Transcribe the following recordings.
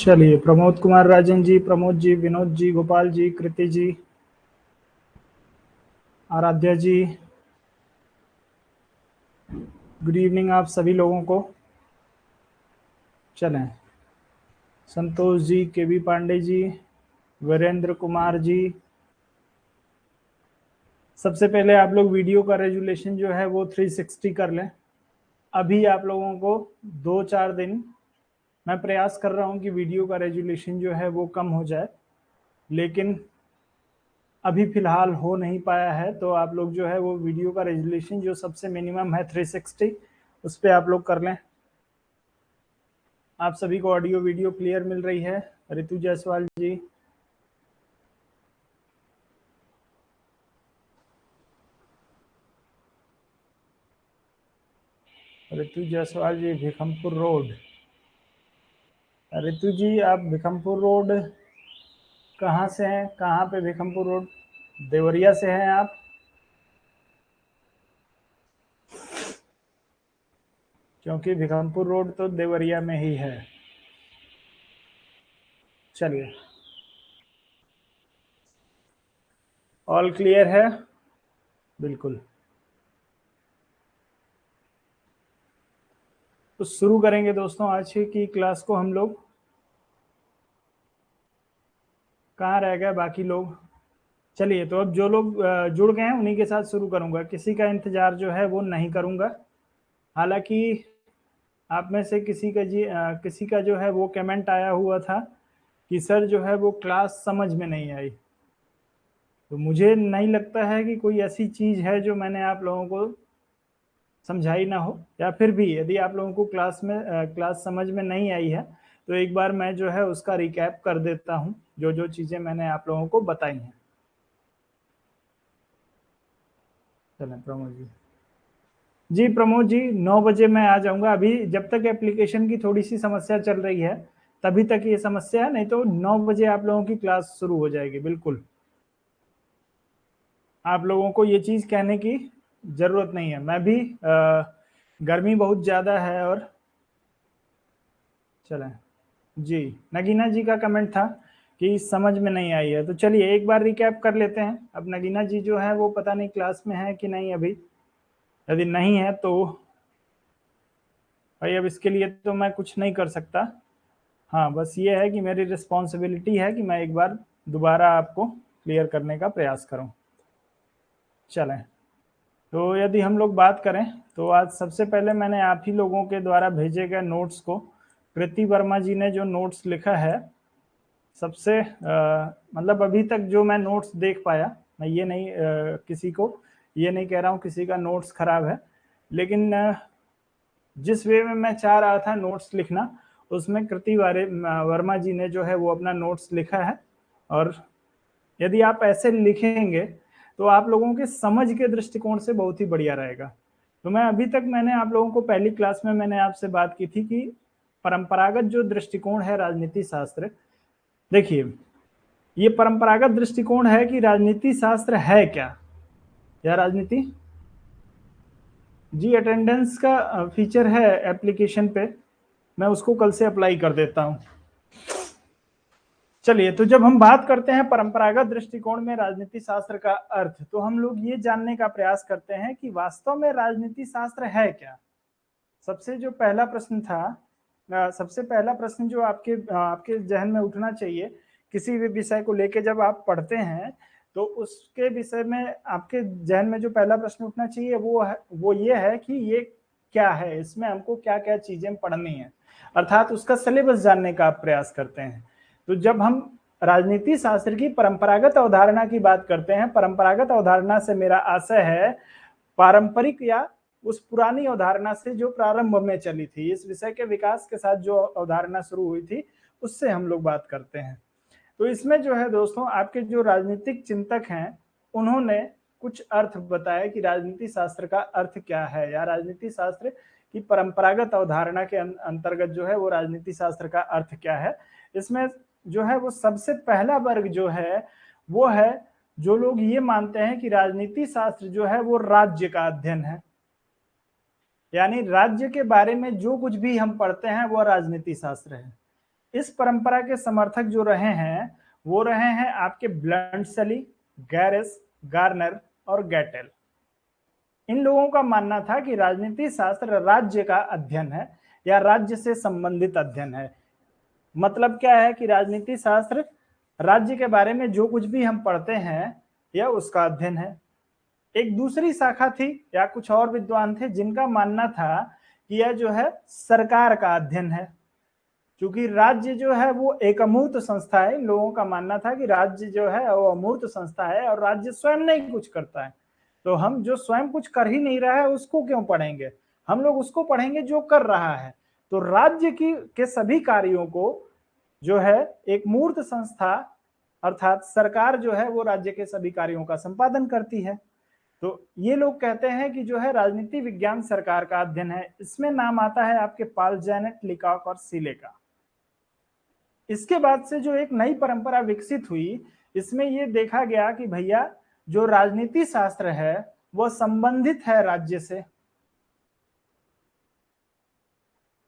चलिए, प्रमोद कुमार राजन जी, प्रमोद जी, विनोद जी, गोपाल जी, कृति जी, आराध्या जी, good evening आप सभी लोगों को। चलें, संतोष जी, के वी पांडे जी, वीरेंद्र कुमार जी। सबसे पहले आप लोग वीडियो का रेजुलेशन जो है वो 360 कर लें। अभी आप लोगों को 2-4 दिन मैं प्रयास कर रहा हूं कि वीडियो का रेजुलेशन जो है वो कम हो जाए, लेकिन अभी फिलहाल हो नहीं पाया है। तो आप लोग जो है वो वीडियो का रेजुलेशन जो सबसे मिनिमम है 360, उस पर आप लोग कर लें। आप सभी को ऑडियो वीडियो क्लियर मिल रही है? रितु जायसवाल जी, रितु जायसवाल जी, भिखमपुर रोड। रितु जी, आप भिखमपुर रोड कहाँ से हैं? कहाँ पे भिखमपुर रोड? देवरिया से हैं आप? क्योंकि भिखमपुर रोड तो देवरिया में ही है। चलिए, ऑल क्लियर है? बिल्कुल। तो शुरू करेंगे दोस्तों आज की क्लास को। हम लोग कहाँ रह गए बाकी लोग? चलिए, तो अब जो लोग जुड़ गए हैं उन्हीं के साथ शुरू करूंगा, किसी का इंतजार जो है वो नहीं करूंगा। हालांकि आप में से किसी का जो है वो कमेंट आया हुआ था कि सर जो है वो क्लास समझ में नहीं आई। तो मुझे नहीं लगता है कि कोई ऐसी चीज़ है जो मैंने आप लोगों को समझाई ना हो, या फिर भी यदि आप लोगों को क्लास समझ में नहीं आई है तो एक बार मैं जो है उसका रिकैप कर देता हूँ, जो जो चीज़ें मैंने आप लोगों को बताई हैं। चलें प्रमोद जी। जी प्रमोद जी, 9 बजे मैं आ जाऊंगा। अभी जब तक एप्लीकेशन की थोड़ी सी समस्या चल रही है तभी तक ये समस्या है, नहीं तो 9 बजे आप लोगों की क्लास शुरू हो जाएगी। बिल्कुल, आप लोगों को ये चीज़ कहने की ज़रूरत नहीं है। मैं भी गर्मी बहुत ज़्यादा है। और चलें जी, नगीना जी का कमेंट था कि समझ में नहीं आई है। तो चलिए एक बार रिकैप कर लेते हैं। अब नगीना जी जो है वो पता नहीं क्लास में है कि नहीं अभी। यदि नहीं है तो भाई अब इसके लिए तो मैं कुछ नहीं कर सकता। हाँ, बस ये है कि मेरी रिस्पॉन्सिबिलिटी है कि मैं एक बार दोबारा आपको क्लियर करने का प्रयास करूं। चलें, तो यदि हम लोग बात करें तो आज सबसे पहले मैंने आप ही लोगों के द्वारा भेजे गए नोट्स को, कृति वर्मा जी ने जो नोट्स लिखा है, सबसे मतलब अभी तक जो मैं नोट्स देख पाया, मैं ये नहीं किसी को ये नहीं कह रहा हूँ किसी का नोट्स खराब है, लेकिन जिस वे में मैं चाह रहा था नोट्स लिखना, उसमें कृति वर्मा जी ने जो है वो अपना नोट्स लिखा है। और यदि आप ऐसे लिखेंगे तो आप लोगों के समझ के दृष्टिकोण से बहुत ही बढ़िया रहेगा। तो मैं अभी तक मैंने आप लोगों को पहली क्लास में मैंने आपसे बात की थी कि परंपरागत जो दृष्टिकोण है राजनीति शास्त्र, देखिए ये परंपरागत दृष्टिकोण है कि राजनीति शास्त्र है क्या, या राजनीति जी अटेंडेंस का फीचर है एप्लीकेशन पे, मैं उसको कल से अप्लाई कर देता हूं। चलिए, तो जब हम बात करते हैं परंपरागत दृष्टिकोण में राजनीति शास्त्र का अर्थ, तो हम लोग ये जानने का प्रयास करते हैं कि वास्तव में राजनीति शास्त्र है क्या। सबसे जो पहला प्रश्न था, सबसे पहला प्रश्न जो आपके जहन में उठना चाहिए किसी भी विषय को लेके जब आप पढ़ते हैं, तो उसके विषय में आपके जहन में जो पहला प्रश्न उठना चाहिए वो ये है कि ये क्या है, इसमें हमको क्या क्या चीजें पढ़नी है, अर्थात उसका सिलेबस जानने का आप प्रयास करते हैं। तो जब हम राजनीति शास्त्र की परंपरागत अवधारणा की बात करते हैं, परंपरागत अवधारणा से मेरा आशय है पारंपरिक या उस पुरानी अवधारणा से जो प्रारंभ में चली थी, इस विषय के विकास के साथ जो अवधारणा शुरू हुई थी उससे हम लोग बात करते हैं। तो इसमें जो है दोस्तों, आपके जो राजनीतिक चिंतक हैं उन्होंने कुछ अर्थ बताया कि राजनीति शास्त्र का अर्थ क्या है, या राजनीति शास्त्र की परंपरागत अवधारणा के अंतर्गत जो है वो राजनीति शास्त्र का अर्थ क्या है। इसमें जो है वो सबसे पहला वर्ग जो है वो है जो लोग ये मानते हैं कि राजनीति शास्त्र जो है वो राज्य का अध्ययन है, यानी राज्य के बारे में जो कुछ भी हम पढ़ते हैं वो राजनीति शास्त्र है। इस परंपरा के समर्थक जो रहे हैं वो रहे हैं आपके ब्लंटसली, गैरिस, गार्नर और गैटेल। इन लोगों का मानना था कि राजनीति शास्त्र राज्य का अध्ययन है या राज्य से संबंधित अध्ययन है। मतलब क्या है कि राजनीति शास्त्र राज्य के बारे में जो कुछ भी हम पढ़ते हैं यह उसका अध्ययन है। एक दूसरी शाखा थी या कुछ और विद्वान थे जिनका मानना था कि यह जो है सरकार का अध्ययन है, क्योंकि राज्य जो है वो एक अमूर्त संस्था है। इन लोगों का मानना था कि राज्य जो है वो अमूर्त संस्था है और राज्य स्वयं नहीं कुछ करता है, तो हम जो स्वयं कुछ कर ही नहीं रहा है उसको क्यों पढ़ेंगे, हम लोग उसको पढ़ेंगे जो कर रहा है। तो राज्य के सभी कार्यों को जो है एक मूर्त संस्था अर्थात सरकार जो है वो राज्य के सभी कार्यों का संपादन करती है। तो ये लोग कहते हैं कि जो है राजनीति विज्ञान सरकार का अध्ययन है। इसमें नाम आता है आपके पॉल जेनेट, लिकॉक और सीले का। इसके बाद से जो एक नई परंपरा विकसित हुई, इसमें ये देखा गया कि भैया जो राजनीति शास्त्र है वो संबंधित है राज्य से,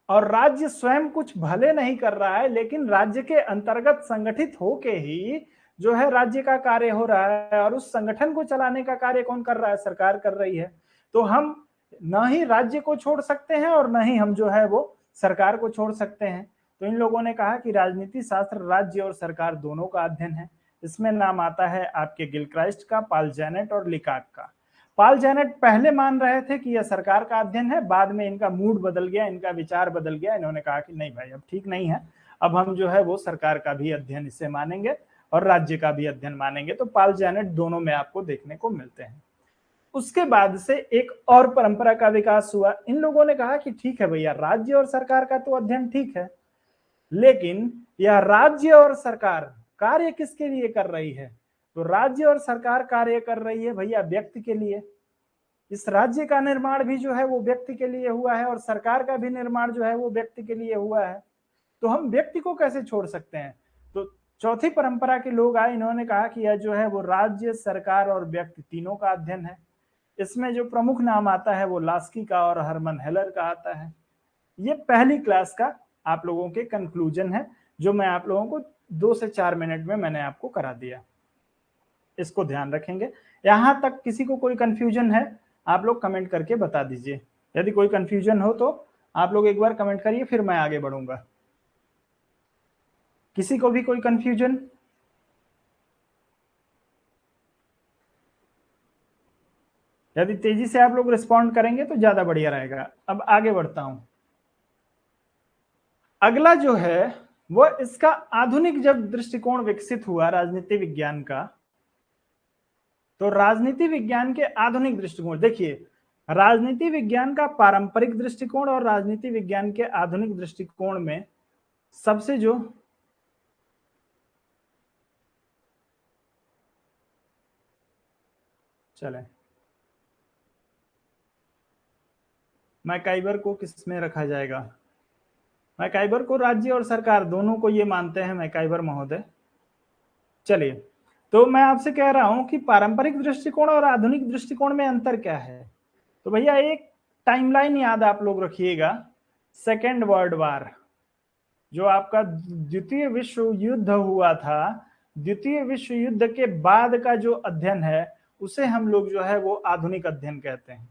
और राज्य स्वयं कुछ भले नहीं कर रहा है, लेकिन राज्य के अंतर्गत संगठित होके ही जो है राज्य का कार्य हो रहा है, और उस संगठन को चलाने का कार्य कौन कर रहा है, सरकार कर रही है। तो हम न ही राज्य को छोड़ सकते हैं और न ही हम जो है वो सरकार को छोड़ सकते हैं। तो इन लोगों ने कहा कि राजनीति शास्त्र राज्य और सरकार दोनों का अध्ययन है। इसमें नाम आता है आपके गिलक्राइस्ट का, पॉल जेनेट और लिकॉक का। पॉल जेनेट पहले मान रहे थे कि यह सरकार का अध्ययन है, बाद में इनका मूड बदल गया, इनका विचार बदल गया। इन्होंने कहा कि नहीं भाई अब ठीक नहीं है, अब हम जो है वो सरकार का भी अध्ययन इसे मानेंगे और राज्य का भी अध्ययन मानेंगे। तो पॉल जेनेट दोनों में आपको देखने को मिलते हैं। उसके बाद से एक और परंपरा का विकास हुआ। इन लोगों ने कहा कि ठीक है भैया, राज्य और सरकार का तो अध्ययन ठीक है, लेकिन यह राज्य और सरकार कार्य किसके लिए कर रही है? तो राज्य और सरकार कार्य कर रही है भैया व्यक्ति के लिए। इस राज्य का निर्माण भी जो है वो व्यक्ति के लिए हुआ है और सरकार का भी निर्माण जो है वो व्यक्ति के लिए हुआ है। तो हम व्यक्ति को कैसे छोड़ सकते हैं? तो चौथी परंपरा के लोग आए, इन्होंने कहा कि यह जो है वो राज्य, सरकार और व्यक्ति तीनों का अध्ययन है। इसमें जो प्रमुख नाम आता है वो लास्की का और हरमन हेलर का आता है। ये पहली क्लास का आप लोगों के कंक्लूजन है, जो मैं आप लोगों को 2 से 4 मिनट में मैंने आपको करा दिया। इसको ध्यान रखेंगे। यहां तक किसी को कोई कंफ्यूजन है आप लोग कमेंट करके बता दीजिए। यदि कोई कंफ्यूजन हो तो आप लोग एक बार कमेंट करिए, फिर मैं आगे बढ़ूंगा। किसी को भी कोई कंफ्यूजन? यदि तेजी से आप लोग रिस्पॉन्ड करेंगे तो ज्यादा बढ़िया रहेगा। अब आगे बढ़ता हूं। अगला जो है वो इसका आधुनिक जब दृष्टिकोण विकसित हुआ राजनीति विज्ञान का, तो राजनीति विज्ञान के आधुनिक दृष्टिकोण देखिए, राजनीति विज्ञान का पारंपरिक दृष्टिकोण और राजनीति विज्ञान के आधुनिक दृष्टिकोण में सबसे जो चले मैकाइबर को किस में रखा जाएगा? मैकाइबर को राज्य और सरकार दोनों को ये मानते हैं मैकाइबर महोदय। चलिए, तो मैं आपसे कह रहा हूं कि पारंपरिक दृष्टिकोण और आधुनिक दृष्टिकोण में अंतर क्या है। तो भैया एक टाइमलाइन याद आप लोग रखिएगा। सेकेंड वर्ल्ड वार, जो आपका द्वितीय विश्व युद्ध हुआ था, द्वितीय विश्व युद्ध के बाद का जो अध्ययन है उसे हम लोग जो है वो आधुनिक अध्ययन कहते हैं,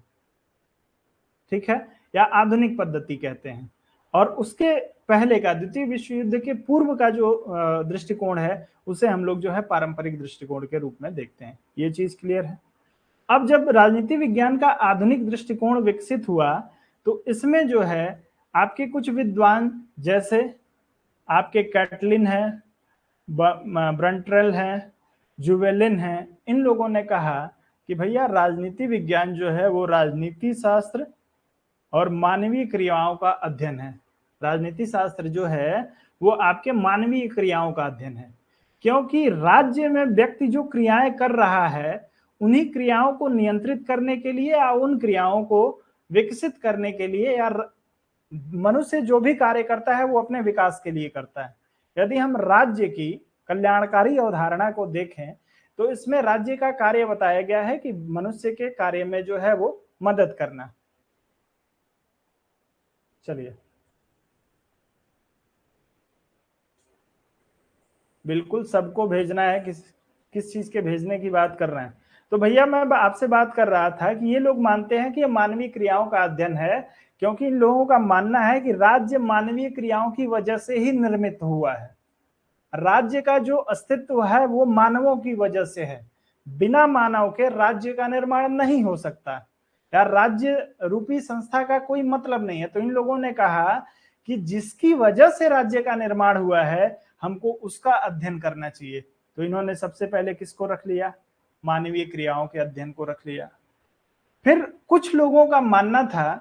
ठीक है, या आधुनिक पद्धति कहते हैं। और उसके पहले का द्वितीय विश्व युद्ध के पूर्व का जो दृष्टिकोण है उसे हम लोग जो है पारंपरिक दृष्टिकोण के रूप में देखते हैं। ये चीज क्लियर है। अब जब राजनीति विज्ञान का आधुनिक दृष्टिकोण विकसित हुआ तो इसमें जो है आपके कुछ विद्वान जैसे आपके कैटलिन है, ब्रंट्रेल है, जुवेलिन है, इन लोगों ने कहा कि भैया राजनीति विज्ञान जो है वो राजनीति शास्त्र और मानवीय क्रियाओं का अध्ययन है। राजनीति शास्त्र जो है वो आपके मानवीय क्रियाओं का अध्ययन है, क्योंकि राज्य में व्यक्ति जो क्रियाएं कर रहा है उन्हीं क्रियाओं को नियंत्रित करने के लिए या उन क्रियाओं को विकसित करने के लिए, या मनुष्य जो भी कार्य करता है वो अपने विकास के लिए करता है। यदि हम राज्य की कल्याणकारी अवधारणा को देखें तो इसमें राज्य का कार्य बताया गया है कि मनुष्य के कार्य में जो है वो मदद करना। चलिए, बिल्कुल सबको भेजना है। किस चीज के भेजने की बात कर रहे हैं? तो भैया मैं आपसे बात कर रहा था कि ये लोग मानते हैं कि ये मानवीय क्रियाओं का अध्ययन है, क्योंकि इन लोगों का मानना है कि राज्य मानवीय क्रियाओं की वजह से ही निर्मित हुआ है। राज्य का जो अस्तित्व है वो मानवों की वजह से है। बिना मानव के राज्य का निर्माण नहीं हो सकता। यार राज्य रूपी संस्था का कोई मतलब नहीं है। तो इन लोगों ने कहा कि जिसकी वजह से राज्य का निर्माण हुआ है हमको उसका अध्ययन करना चाहिए। तो इन्होंने सबसे पहले किसको रख लिया? मानवीय क्रियाओं के अध्ययन को रख लिया। फिर कुछ लोगों का मानना था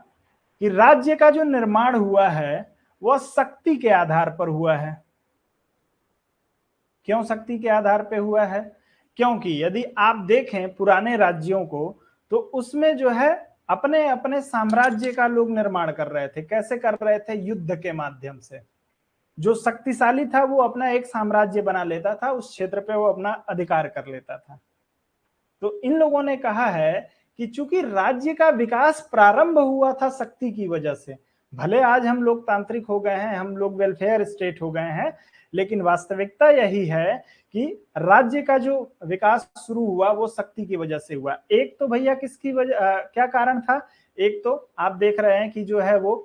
कि राज्य का जो निर्माण हुआ है वह शक्ति के आधार पर हुआ है। क्यों शक्ति के आधार पर हुआ है? क्योंकि यदि आप देखें पुराने राज्यों को तो उसमें जो है अपने अपने साम्राज्य का लोग निर्माण कर रहे थे। कैसे कर रहे थे? युद्ध के माध्यम से। जो शक्तिशाली था वो अपना एक साम्राज्य बना लेता था, उस क्षेत्र पे वो अपना अधिकार कर लेता था। तो इन लोगों ने कहा है कि चूंकि राज्य का विकास प्रारंभ हुआ था शक्ति की वजह से, भले आज हम लोकतांत्रिक हो गए हैं, हम लोग वेलफेयर स्टेट हो गए हैं, लेकिन वास्तविकता यही है कि राज्य का जो विकास शुरू हुआ वो शक्ति की वजह से हुआ। एक तो भैया किसकी वजह, क्या कारण था? एक तो आप देख रहे हैं कि जो है वो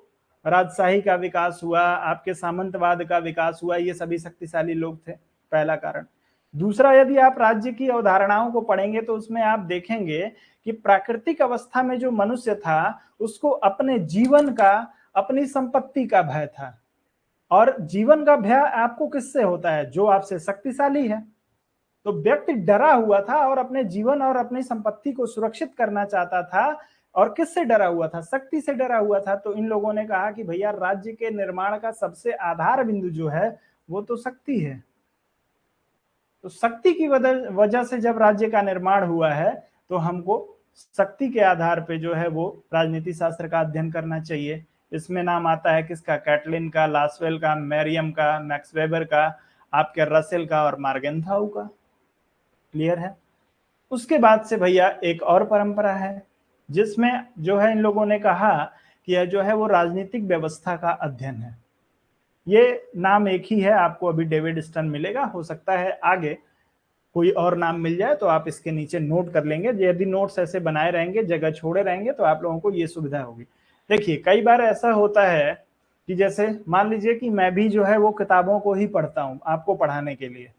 राजशाही का विकास हुआ, आपके सामंतवाद का विकास हुआ, ये सभी शक्तिशाली लोग थे, पहला कारण। दूसरा, यदि आप राज्य की अवधारणाओं को पढ़ेंगे तो उसमें आप देखेंगे कि प्राकृतिक अवस्था में जो मनुष्य था उसको अपने जीवन का, अपनी संपत्ति का भय था। और जीवन का भय आपको किससे होता है? जो आपसे शक्तिशाली है। तो व्यक्ति डरा हुआ था और अपने जीवन और अपनी संपत्ति को सुरक्षित करना चाहता था। और किससे डरा हुआ था? शक्ति से डरा हुआ था। तो इन लोगों ने कहा कि भैया राज्य के निर्माण का सबसे आधार बिंदु जो है वो तो शक्ति है। तो शक्ति की वजह से जब राज्य का निर्माण हुआ है तो हमको शक्ति के आधार पे जो है वो राजनीति शास्त्र का अध्ययन करना चाहिए। इसमें नाम आता है किसका? कैटलिन का, लासवेल का, मैरियम का, मैक्स वेबर का, आपके रसेल का और मार्गेंथाउ का। क्लियर है? उसके बाद से भैया एक और परंपरा है जिसमें जो है इन लोगों ने कहा कि यह जो है वो राजनीतिक व्यवस्था का अध्ययन है। ये नाम एक ही है, आपको अभी डेविड स्टर्न मिलेगा, हो सकता है आगे कोई और नाम मिल जाए तो आप इसके नीचे नोट कर लेंगे। यदि नोट्स ऐसे बनाए रहेंगे, जगह छोड़े रहेंगे तो आप लोगों को ये सुविधा होगी। देखिए कई बार ऐसा होता है कि जैसे मान लीजिए कि मैं भी जो है वो किताबों को ही पढ़ता हूँ आपको पढ़ाने के लिए,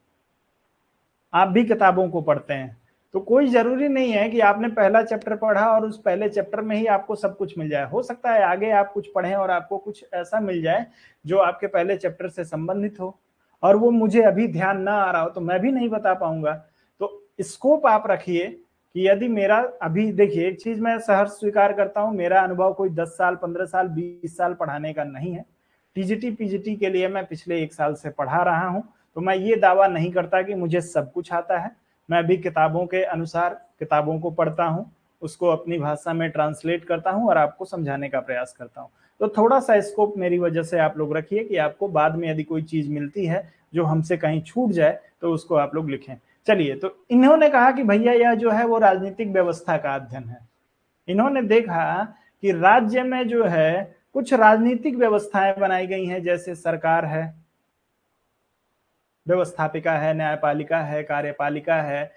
आप भी किताबों को पढ़ते हैं, तो कोई जरूरी नहीं है कि आपने पहला चैप्टर पढ़ा और उस पहले चैप्टर में ही आपको सब कुछ मिल जाए। हो सकता है आगे आप कुछ पढ़ें और आपको कुछ ऐसा मिल जाए जो आपके पहले चैप्टर से संबंधित हो और वो मुझे अभी ध्यान ना आ रहा हो तो मैं भी नहीं बता पाऊंगा। तो स्कोप आप रखिए कि यदि मेरा अभी, देखिए एक चीज मैं सहर्ष स्वीकार करता हूं, मेरा अनुभव कोई 10 साल 15 साल 20 साल पढ़ाने का नहीं है। टीजीटी पीजीटी के लिए मैं पिछले 1 साल से पढ़ा रहा हूं, तो मैं ये दावा नहीं करता कि मुझे सब कुछ आता है। मैं भी किताबों के अनुसार किताबों को पढ़ता हूं, उसको अपनी भाषा में ट्रांसलेट करता हूं और आपको समझाने का प्रयास करता हूं। तो थोड़ा सा स्कोप मेरी वजह से आप लोग रखिए कि आपको बाद में यदि कोई चीज मिलती है जो हमसे कहीं छूट जाए तो उसको आप लोग लिखें। चलिए, तो इन्होंने कहा कि भैया यह जो है वो राजनीतिक व्यवस्था का अध्ययन है। इन्होंने देखा कि राज्य में जो है कुछ राजनीतिक व्यवस्थाएं बनाई गई हैं, जैसे सरकार है, व्यवस्थापिका है, न्यायपालिका है, कार्यपालिका है,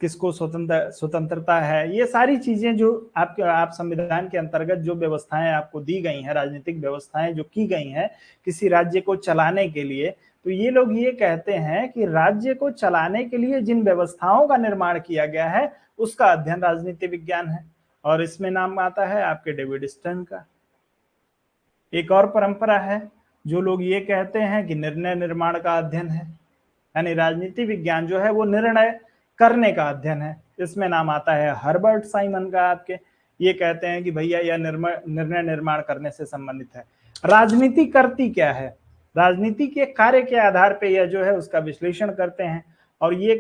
किसको स्वतंत्रता है, ये सारी चीजें जो आप संविधान के अंतर्गत जो व्यवस्थाएं आपको दी गई हैं, राजनीतिक व्यवस्थाएं जो की गई हैं किसी राज्य को चलाने के लिए, तो ये लोग ये कहते हैं कि राज्य को चलाने के लिए जिन व्यवस्थाओं का निर्माण किया गया है उसका अध्ययन राजनीति विज्ञान है। और इसमें नाम आता है आपके डेविड स्टर्न का। एक और परंपरा है जो लोग ये कहते हैं कि निर्णय निर्माण का अध्ययन है, यानी राजनीति विज्ञान जो है वो निर्णय करने का अध्ययन है। इसमें नाम आता है हर्बर्ट साइमन का आपके। ये कहते हैं कि भैया यह निर्णय निर्माण करने से संबंधित है। राजनीति करती क्या है? राजनीति के कार्य के आधार पर यह जो है उसका विश्लेषण करते हैं। और ये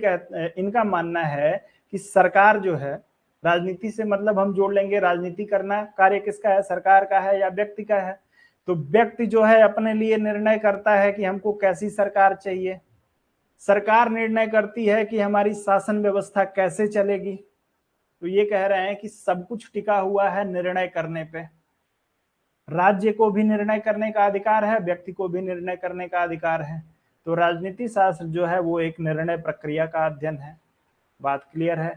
इनका मानना है कि सरकार जो है, राजनीति से मतलब हम जोड़ लेंगे राजनीति करना कार्य किसका है? सरकार का है या व्यक्ति का है? तो व्यक्ति जो है अपने लिए निर्णय करता है कि हमको कैसी सरकार चाहिए। सरकार निर्णय करती है कि हमारी शासन व्यवस्था कैसे चलेगी। तो ये कह रहे हैं कि सब कुछ टिका हुआ है निर्णय करने पे। राज्य को भी निर्णय करने का अधिकार है, व्यक्ति को भी निर्णय करने का अधिकार है। तो राजनीति शास्त्र जो है वो एक निर्णय प्रक्रिया का अध्ययन है। बात क्लियर है?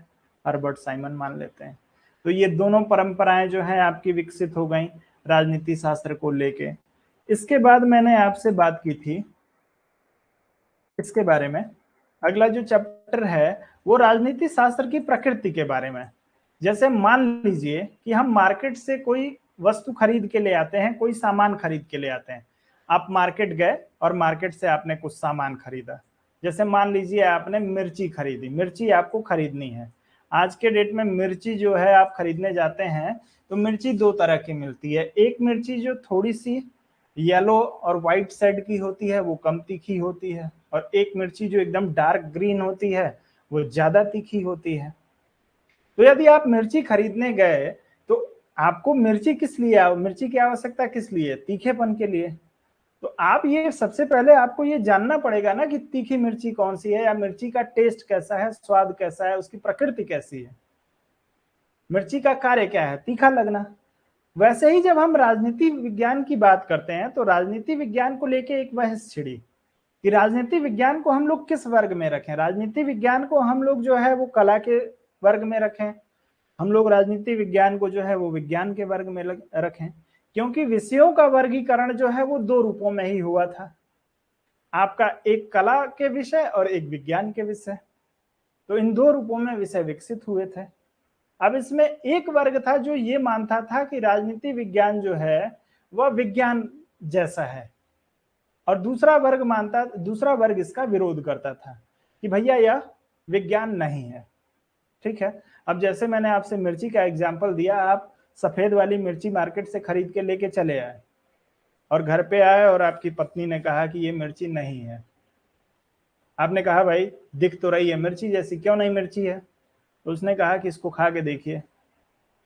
हर्बर्ट साइमन मान लेते हैं। तो ये दोनों परंपराएं जो हैं आपकी विकसित हो गई राजनीति शास्त्र को लेके। इसके बाद मैंने आपसे बात की थी इसके बारे में, अगला जो चैप्टर है वो राजनीति शास्त्र की प्रकृति के बारे में। जैसे मान लीजिए कि हम मार्केट से कोई वस्तु खरीद के ले आते हैं, कोई सामान खरीद के ले आते हैं। आप मार्केट गए और मार्केट से आपने कुछ सामान खरीदा। जैसे मान लीजिए आपने मिर्ची खरीदी, मिर्ची आपको खरीदनी है। आज के डेट में मिर्ची जो है आप खरीदने जाते हैं तो मिर्ची दो तरह की मिलती है। एक मिर्ची जो थोड़ी सी येलो और व्हाइट साइड की होती है वो कम तीखी होती है, और एक मिर्ची जो एकदम डार्क ग्रीन होती है वो ज्यादा तीखी होती है। तो यदि आप मिर्ची खरीदने गए तो आपको मिर्ची किस लिए, मिर्ची की आवश्यकता किस लिए? तीखेपन के लिए। तो आप ये सबसे पहले आपको ये जानना पड़ेगा ना कि तीखी मिर्ची कौन सी है, या मिर्ची का टेस्ट कैसा है, स्वाद कैसा है, उसकी प्रकृति कैसी है, मिर्ची का कार्य क्या है? तीखा लगना। वैसे ही जब हम राजनीति विज्ञान की बात करते हैं तो राजनीति विज्ञान को लेके एक बहस छिड़ी कि राजनीति विज्ञान को हम लोग किस वर्ग में रखें। राजनीति विज्ञान को हम लोग जो है वो कला के वर्ग में रखें, हम लोग राजनीति विज्ञान को जो है वो विज्ञान के वर्ग में रखें, क्योंकि विषयों का वर्गीकरण जो है वो दो रूपों में ही हुआ था, आपका एक कला के विषय और एक विज्ञान के विषय। तो इन दो रूपों में विषय विकसित हुए थे। अब इसमें एक वर्ग था जो ये मानता था कि राजनीति विज्ञान जो है वह विज्ञान जैसा है, और दूसरा वर्ग इसका विरोध करता था कि भैया यह विज्ञान नहीं है। ठीक है। अब जैसे मैंने आपसे मिर्ची का एग्जाम्पल दिया, आप सफेद वाली मिर्ची मार्केट से खरीद के लेके चले आए और घर पे आए और आपकी पत्नी ने कहा कि ये मिर्ची नहीं है। आपने कहा भाई दिख तो रही है मिर्ची जैसी, क्यों नहीं मिर्ची है? तो उसने कहा कि इसको खा के देखिए,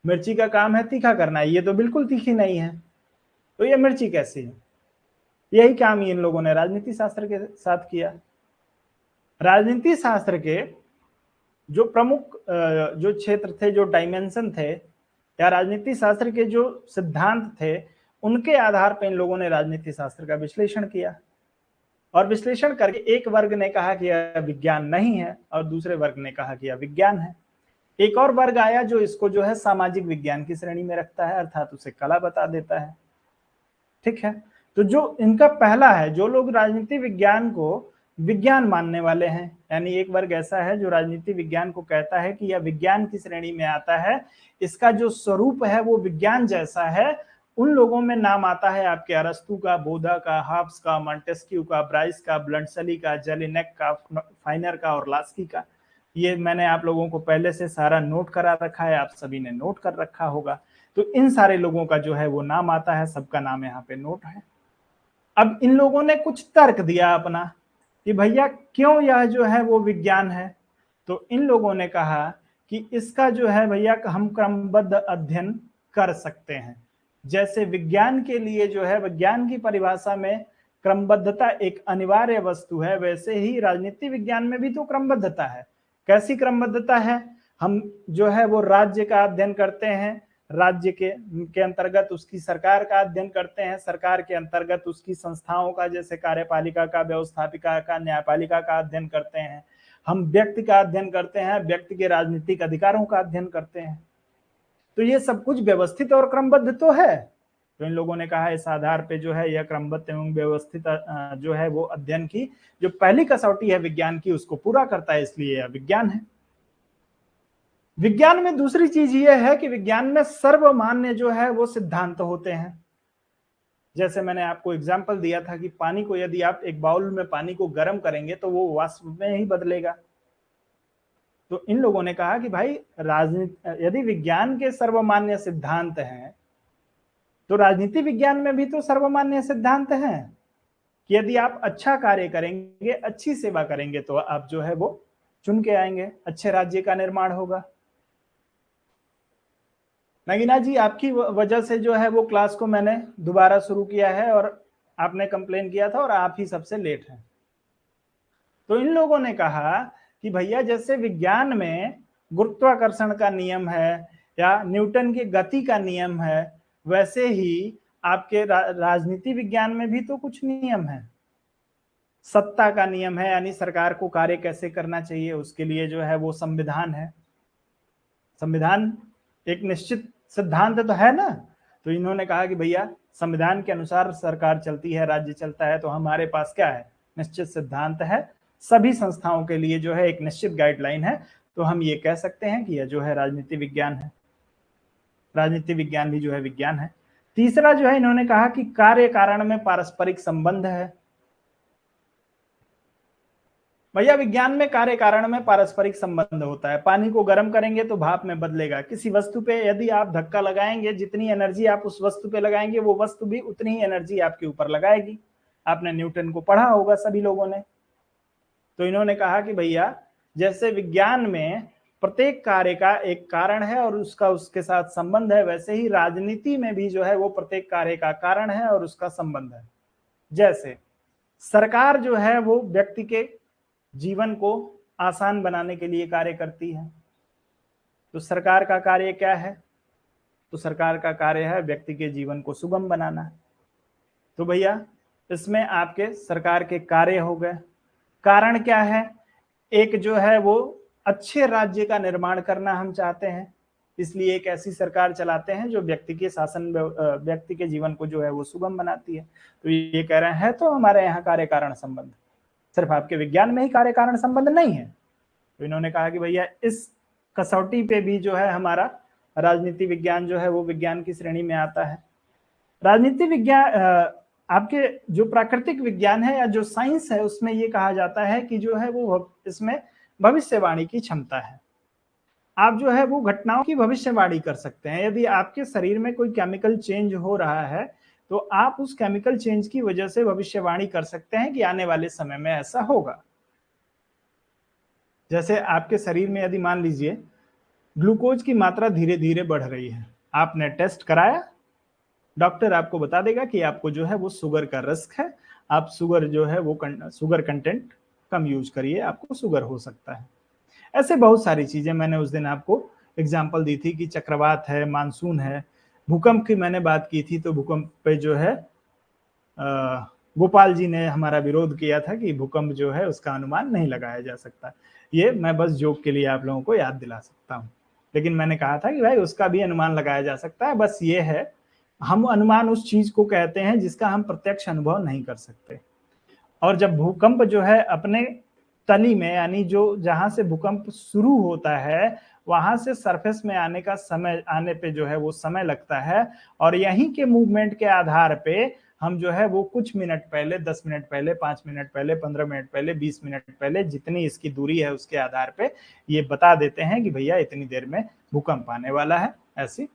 मिर्ची का काम है तीखा करना, ये तो बिल्कुल तीखी नहीं है, तो ये मिर्ची कैसी है? यही काम इन लोगों ने राजनीति शास्त्र के साथ किया। राजनीति शास्त्र के जो प्रमुख जो क्षेत्र थे, जो डायमेंशन थे, या राजनीति शास्त्र के जो सिद्धांत थे, उनके आधार पर इन लोगों ने राजनीति शास्त्र का विश्लेषण किया, और विश्लेषण करके एक वर्ग ने कहा कि यह विज्ञान नहीं है और दूसरे वर्ग ने कहा कि यह विज्ञान है। एक और वर्ग आया जो इसको जो है सामाजिक विज्ञान की श्रेणी में रखता है, अर्थात उसे कला बता देता है। ठीक है। तो जो इनका पहला है, जो लोग राजनीति विज्ञान को विज्ञान मानने वाले हैं, यानी एक वर्ग ऐसा है जो राजनीति विज्ञान को कहता है कि यह विज्ञान की श्रेणी में आता है, इसका जो स्वरूप है वो विज्ञान जैसा है। उन लोगों में नाम आता है आपके अरस्तु का, बोधा का, हाब्स का, मॉन्टेस्क्यू का, ब्राइस का, ब्लंटसली का, जेलिनेक का, फाइनर का और लास्की का। ये मैंने आप लोगों को पहले से सारा नोट करा रखा है, आप सभी ने नोट कर रखा होगा। तो इन सारे लोगों का जो है वो नाम आता है, सबका नाम यहाँ पे नोट है। अब इन लोगों ने कुछ तर्क दिया अपना कि भैया क्यों यह जो है वो विज्ञान है। तो इन लोगों ने कहा कि इसका जो है भैया हम क्रमबद्ध अध्ययन कर सकते हैं। जैसे विज्ञान के लिए जो है विज्ञान की परिभाषा में क्रमबद्धता एक अनिवार्य वस्तु है, वैसे ही राजनीति विज्ञान में भी तो क्रमबद्धता है। कैसी क्रमबद्धता है? हम जो है वो राज्य का अध्ययन करते हैं, राज्य के अंतर्गत उसकी सरकार का अध्ययन करते हैं, सरकार के अंतर्गत उसकी संस्थाओं का, जैसे कार्यपालिका का, व्यवस्थापिका का, न्यायपालिका का अध्ययन करते हैं। हम व्यक्ति का अध्ययन करते हैं, व्यक्ति के राजनीतिक अधिकारों का अध्ययन करते हैं। तो ये सब कुछ व्यवस्थित और क्रमबद्ध तो है। तो इन लोगों ने कहा इस आधार पे जो है यह क्रमबद्ध एवं व्यवस्थित जो है वो अध्ययन की जो पहली कसौटी है विज्ञान की, उसको पूरा करता है, इसलिए यह विज्ञान है। विज्ञान में दूसरी चीज यह है कि विज्ञान में सर्वमान्य जो है वो सिद्धांत होते हैं। जैसे मैंने आपको एग्जाम्पल दिया था कि पानी को यदि आप एक बाउल में पानी को गर्म करेंगे तो वो वाष्प में ही बदलेगा। तो इन लोगों ने कहा कि भाई राजनीति यदि विज्ञान के सर्वमान्य सिद्धांत हैं तो राजनीति विज्ञान में भी तो सर्वमान्य सिद्धांत हैं कि यदि आप अच्छा कार्य करेंगे, अच्छी सेवा करेंगे तो आप जो है वो चुन के आएंगे, अच्छे राज्य का निर्माण होगा। नगीना जी, आपकी वजह से जो है वो क्लास को मैंने दोबारा शुरू किया है और आपने कंप्लेन किया था और आप ही सबसे लेट हैं। तो इन लोगों ने कहा कि भैया जैसे विज्ञान में गुरुत्वाकर्षण का नियम है या न्यूटन की गति का नियम है, वैसे ही आपके राजनीति विज्ञान में भी तो कुछ नियम है। सत्ता का नियम है, यानी सरकार को कार्य कैसे करना चाहिए उसके लिए जो है वो संविधान है। संविधान एक निश्चित सिद्धांत तो है ना, तो इन्होंने कहा कि भैया संविधान के अनुसार सरकार चलती है, राज्य चलता है, तो हमारे पास क्या है, निश्चित सिद्धांत है। सभी संस्थाओं के लिए जो है एक निश्चित गाइडलाइन है। तो हम ये कह सकते हैं कि यह जो है राजनीति विज्ञान है। राजनीति विज्ञान भी जो है विज्ञान है। तीसरा जो है इन्होंने कहा कि कार्य कारण में पारस्परिक संबंध है। भैया विज्ञान में कार्य कारण में पारस्परिक संबंध होता है। पानी को गर्म करेंगे तो भाप में बदलेगा। किसी वस्तु पे यदि आप धक्का लगाएंगे, जितनी एनर्जी आप उस वस्तु पे लगाएंगे वो वस्तु भी उतनी ही एनर्जी आपके ऊपर लगाएगी। आपने न्यूटन को पढ़ा होगा सभी लोगों ने। तो इन्होंने कहा कि भैया जैसे विज्ञान में प्रत्येक कार्य का एक कारण है और उसका उसके साथ संबंध है, वैसे ही राजनीति में भी जो है वो प्रत्येक कार्य का कारण है और उसका संबंध है। जैसे सरकार जो है वो व्यक्ति के जीवन को आसान बनाने के लिए कार्य करती है। तो सरकार का कार्य क्या है? तो सरकार का कार्य है व्यक्ति के जीवन को सुगम बनाना। तो भैया इसमें आपके सरकार के कार्य हो गए। कारण क्या है? एक जो है वो अच्छे राज्य का निर्माण करना हम चाहते हैं, इसलिए एक ऐसी सरकार चलाते हैं जो व्यक्ति के शासन व्यक्ति के जीवन को जो है वो सुगम बनाती है। तो ये कह रहे हैं तो हमारे यहाँ कार्य कारण संबंध, सिर्फ आपके विज्ञान में ही कार्य कारण संबंध नहीं है। तो इन्होंने कहा कि भैया इस कसौटी पे भी जो है हमारा राजनीति विज्ञान जो है वो विज्ञान की श्रेणी में आता है। राजनीति विज्ञान आपके जो प्राकृतिक विज्ञान है या जो साइंस है उसमें ये कहा जाता है कि जो है वो इसमें भविष्यवाणी की क्षमता है। आप जो है वो घटनाओं की भविष्यवाणी कर सकते हैं। यदि आपके शरीर में कोई केमिकल चेंज हो रहा है तो आप उस केमिकल चेंज की वजह से भविष्यवाणी कर सकते हैं कि आने वाले समय में ऐसा होगा। जैसे आपके शरीर में यदि मान लीजिए ग्लूकोज की मात्रा धीरे धीरे बढ़ रही है, आपने टेस्ट कराया, डॉक्टर आपको बता देगा कि आपको जो है वो शुगर का रिस्क है, आप शुगर जो है वो शुगर कंटेंट कम यूज करिए, आपको शुगर हो सकता है। ऐसे बहुत सारी चीजें मैंने उस दिन आपको एग्जाम्पल दी थी कि चक्रवात है, मानसून है, भूकंप की मैंने बात की थी। तो भूकंप पे जो है गोपाल जी ने हमारा विरोध किया था कि भूकंप जो है उसका अनुमान नहीं लगाया जा सकता। ये मैं बस जोक के लिए आप लोगों को याद दिला सकता हूँ, लेकिन मैंने कहा था कि भाई उसका भी अनुमान लगाया जा सकता है। बस ये है, हम अनुमान उस चीज को कहते हैं जिसका हम प्रत्यक्ष अनुभव नहीं कर सकते। और जब भूकंप जो है अपने तली में, यानी जो जहां से भूकंप शुरू होता है वहां से सरफेस में आने का समय, आने पे जो है वो समय लगता है, और यहीं के मूवमेंट के आधार पे हम जो है वो कुछ मिनट पहले, 10 मिनट पहले, 5 मिनट पहले, 15 मिनट पहले, 20 मिनट पहले, जितनी इसकी दूरी है उसके आधार पे ये बता देते हैं कि भैया इतनी देर में भूकंप आने वाला है। ऐसी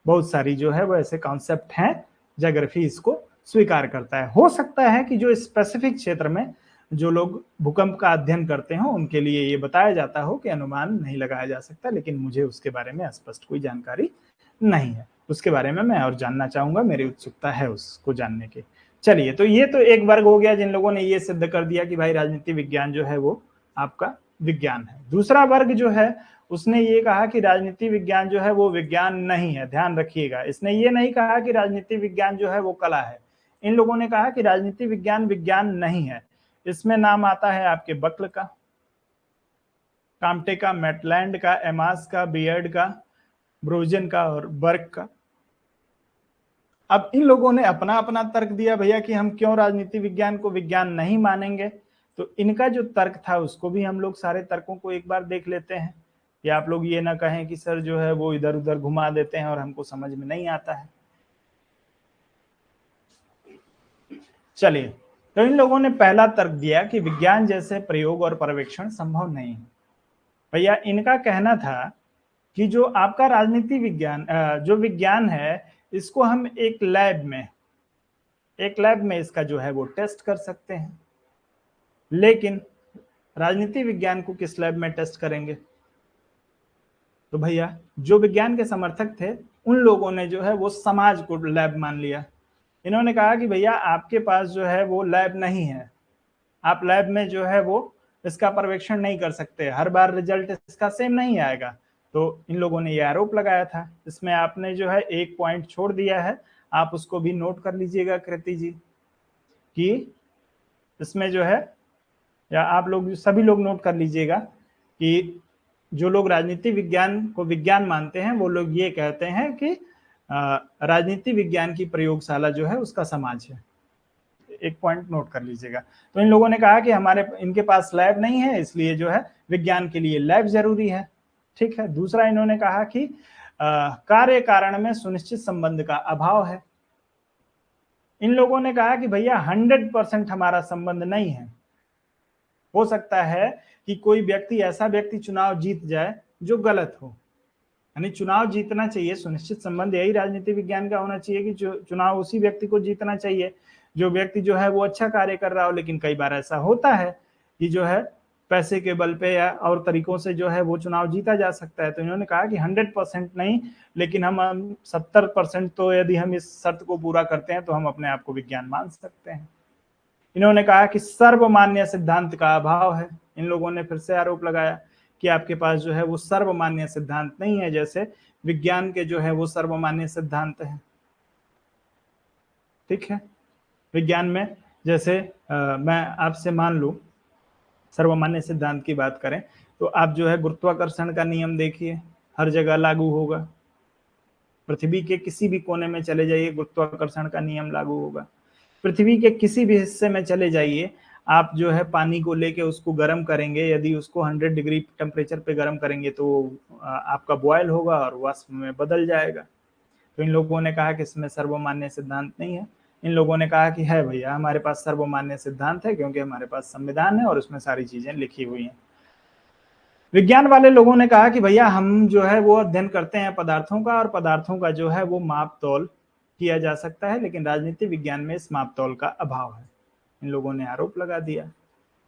बहुत सारी जो है वो ऐसे कॉन्सेप्ट हैं, ज्योग्राफी इसको स्वीकार करता है। हो सकता है कि जो स्पेसिफिक क्षेत्र में जो लोग भूकंप का अध्ययन करते हो उनके लिए ये बताया जाता हो कि अनुमान नहीं लगाया जा सकता, लेकिन मुझे उसके बारे में स्पष्ट कोई जानकारी नहीं है। उसके बारे में मैं और जानना चाहूंगा, मेरी उत्सुकता है उसको जानने की। चलिए, तो ये तो एक वर्ग हो गया जिन लोगों ने ये सिद्ध कर दिया कि भाई राजनीति विज्ञान जो है वो आपका विज्ञान है। दूसरा वर्ग जो है उसने ये कहा कि राजनीति विज्ञान जो है वो विज्ञान नहीं है। ध्यान रखिएगा, इसने ये नहीं कहा कि राजनीति विज्ञान जो है वो कला है। इन लोगों ने कहा कि राजनीति विज्ञान विज्ञान नहीं है। इसमें नाम आता है आपके बकल का, काम्टे का, मैटलैंड का, एमास का, बियर्ड का, ब्रोजन का और बर्क का। अब इन लोगों ने अपना अपना तर्क दिया भैया कि हम क्यों राजनीति विज्ञान को विज्ञान नहीं मानेंगे। तो इनका जो तर्क था उसको भी हम लोग सारे तर्कों को एक बार देख लेते हैं, कि आप लोग ये ना कहें कि सर जो है वो इधर उधर घुमा देते हैं और हमको समझ में नहीं आता है। चलिए, तो इन लोगों ने पहला तर्क दिया कि विज्ञान जैसे प्रयोग और पर्यवेक्षण संभव नहीं है। भैया इनका कहना था कि जो आपका राजनीति विज्ञान जो विज्ञान है इसको हम एक लैब में इसका जो है वो टेस्ट कर सकते हैं, लेकिन राजनीति विज्ञान को किस लैब में टेस्ट करेंगे। तो भैया जो विज्ञान के समर्थक थे उन लोगों ने जो है वो समाज को लैब मान लिया। इन्होंने कहा कि भैया आपके पास जो है वो लैब नहीं है, आप लैब में जो है वो इसका पर्यवेक्षण नहीं कर सकते, हर बार रिजल्ट इसका सेम नहीं आएगा। तो इन लोगों ने ये आरोप लगाया था। इसमें आपने जो है एक पॉइंट छोड़ दिया है, आप उसको भी नोट कर लीजिएगा कृति जी, कि इसमें जो है, या आप लोग सभी लोग नोट कर लीजिएगा कि जो लोग राजनीति विज्ञान को विज्ञान मानते हैं वो लोग ये कहते हैं कि राजनीति विज्ञान की प्रयोगशाला जो है उसका समाज है। एक पॉइंट नोट कर लीजिएगा। तो इन लोगों ने कहा कि इनके पास लैब नहीं है, इसलिए जो है विज्ञान के लिए लैब जरूरी है। ठीक है। दूसरा इन्होंने कहा कि कार्य कारण में सुनिश्चित संबंध का अभाव है। इन लोगों ने कहा कि भैया 100% हमारा संबंध नहीं है। हो सकता है कि कोई व्यक्ति ऐसा व्यक्ति चुनाव जीत जाए जो गलत हो, यानी चुनाव जीतना चाहिए, सुनिश्चित संबंध यही राजनीति विज्ञान का होना चाहिए कि जो चुनाव उसी व्यक्ति को जीतना चाहिए जो व्यक्ति जो है वो अच्छा कार्य कर रहा हो। लेकिन कई बार ऐसा होता है कि जो है पैसे के बल पे या और तरीकों से जो है वो चुनाव जीता जा सकता है। तो इन्होंने कहा कि 100% नहीं, लेकिन हम 70% तो यदि हम इस शर्त को पूरा करते हैं तो हम अपने आप को विज्ञान मान सकते हैं। इन्होंने कहा कि सर्वमान्य सिद्धांत का अभाव है। इन लोगों ने फिर से आरोप लगाया कि आपके पास जो है वो सर्वमान्य सिद्धांत नहीं है, जैसे विज्ञान के जो है वो सर्वमान्य सिद्धांत है। ठीक है। विज्ञान में जैसे मैं आपसे मान लूं सर्वमान्य सिद्धांत की बात करें तो आप जो है गुरुत्वाकर्षण का नियम देखिए, हर जगह लागू होगा। पृथ्वी के किसी भी कोने में चले जाइए, गुरुत्वाकर्षण का नियम लागू होगा। पृथ्वी के किसी भी हिस्से में चले जाइए, आप जो है पानी को लेके उसको गर्म करेंगे, यदि उसको 100 डिग्री टेम्परेचर पे गर्म करेंगे तो आपका बॉयल होगा और वाष्प में बदल जाएगा। तो इन लोगों ने कहा कि इसमें सर्वमान्य सिद्धांत नहीं है। इन लोगों ने कहा कि है भैया, हमारे पास सर्वमान्य सिद्धांत है क्योंकि हमारे पास संविधान है और उसमें सारी चीजें लिखी हुई हैं। विज्ञान वाले लोगों ने कहा कि भैया हम जो है वो अध्ययन करते हैं पदार्थों का, और पदार्थों का जो है वो माप तौल किया जा सकता है, लेकिन राजनीति विज्ञान में इस माप तौल का अभाव है। इन लोगों ने आरोप लगा दिया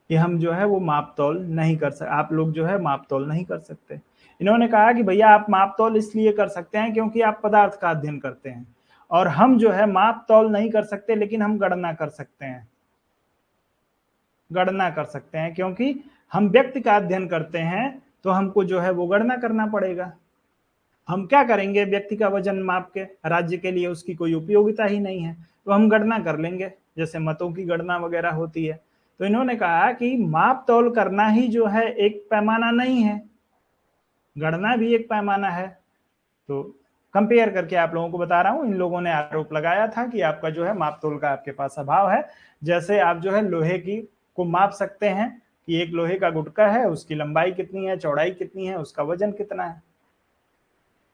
कि हम जो है वो माप तौल नहीं कर सकते, आप लोग जो है माप तौल नहीं कर सकते। इन्होंने कहा कि भैया आप माप तौल इसलिए कर सकते हैं क्योंकि आप पदार्थ का अध्ययन करते हैं, और हम जो है माप तौल नहीं कर सकते, लेकिन हम गणना कर सकते हैं। गणना कर सकते हैं क्योंकि हम व्यक्ति का अध्ययन करते हैं, तो हमको जो है वो गणना करना पड़ेगा। हम क्या करेंगे व्यक्ति का वजन माप के, राज्य के लिए उसकी कोई उपयोगिता ही नहीं है, तो हम गणना कर लेंगे, जैसे मतों की गणना वगैरह होती है। तो इन्होंने कहा कि माप तौल करना ही जो है एक पैमाना नहीं है, गणना भी एक पैमाना है। तो कंपेयर करके आप लोगों को बता रहा हूं, इन लोगों ने आरोप लगाया था कि आपका जो है माप तौल का आपके पास अभाव है। जैसे आप जो है लोहे की को माप सकते हैं कि एक लोहे का गुटका है, उसकी लंबाई कितनी है, चौड़ाई कितनी है, उसका वजन कितना है,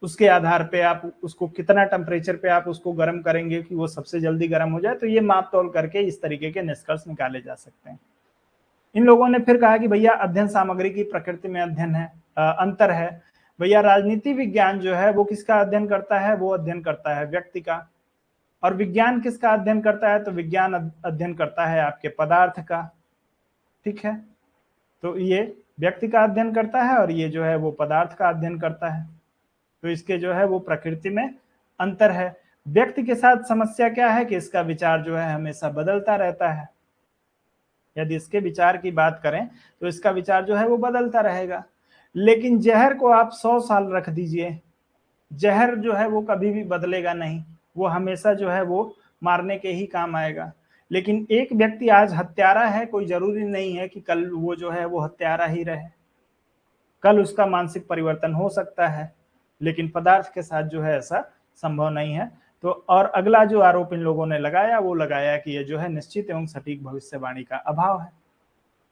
उसके आधार पे आप उसको कितना टेम्परेचर पे आप उसको गर्म करेंगे कि वो सबसे जल्दी गर्म हो जाए। तो ये माप तौल करके इस तरीके के निष्कर्ष निकाले जा सकते हैं। इन लोगों ने फिर कहा कि भैया अध्ययन सामग्री की प्रकृति में अध्ययन है, अंतर है। भैया राजनीति विज्ञान जो है वो किसका अध्ययन करता है, वो अध्ययन करता है व्यक्ति का, और विज्ञान किसका अध्ययन करता है, तो विज्ञान अध्ययन करता है आपके पदार्थ का। ठीक है। तो ये व्यक्ति का अध्ययन करता है और ये जो है वो पदार्थ का अध्ययन करता है। तो इसके जो है वो प्रकृति में अंतर है। व्यक्ति के साथ समस्या क्या है कि इसका विचार जो है हमेशा बदलता रहता है। यदि इसके विचार की बात करें तो इसका विचार जो है वो बदलता रहेगा। लेकिन जहर को आप 100 साल रख दीजिए, जहर जो है वो कभी भी बदलेगा नहीं, वो हमेशा जो है वो मारने के ही काम आएगा। लेकिन एक व्यक्ति आज हत्यारा है, कोई जरूरी नहीं है कि कल वो जो है वो हत्यारा ही रहे, कल उसका मानसिक परिवर्तन हो सकता है, लेकिन पदार्थ के साथ जो है ऐसा संभव नहीं है। तो और अगला जो आरोप इन लोगों ने लगाया वो लगाया कि ये जो है निश्चित एवं सटीक भविष्यवाणी का अभाव है।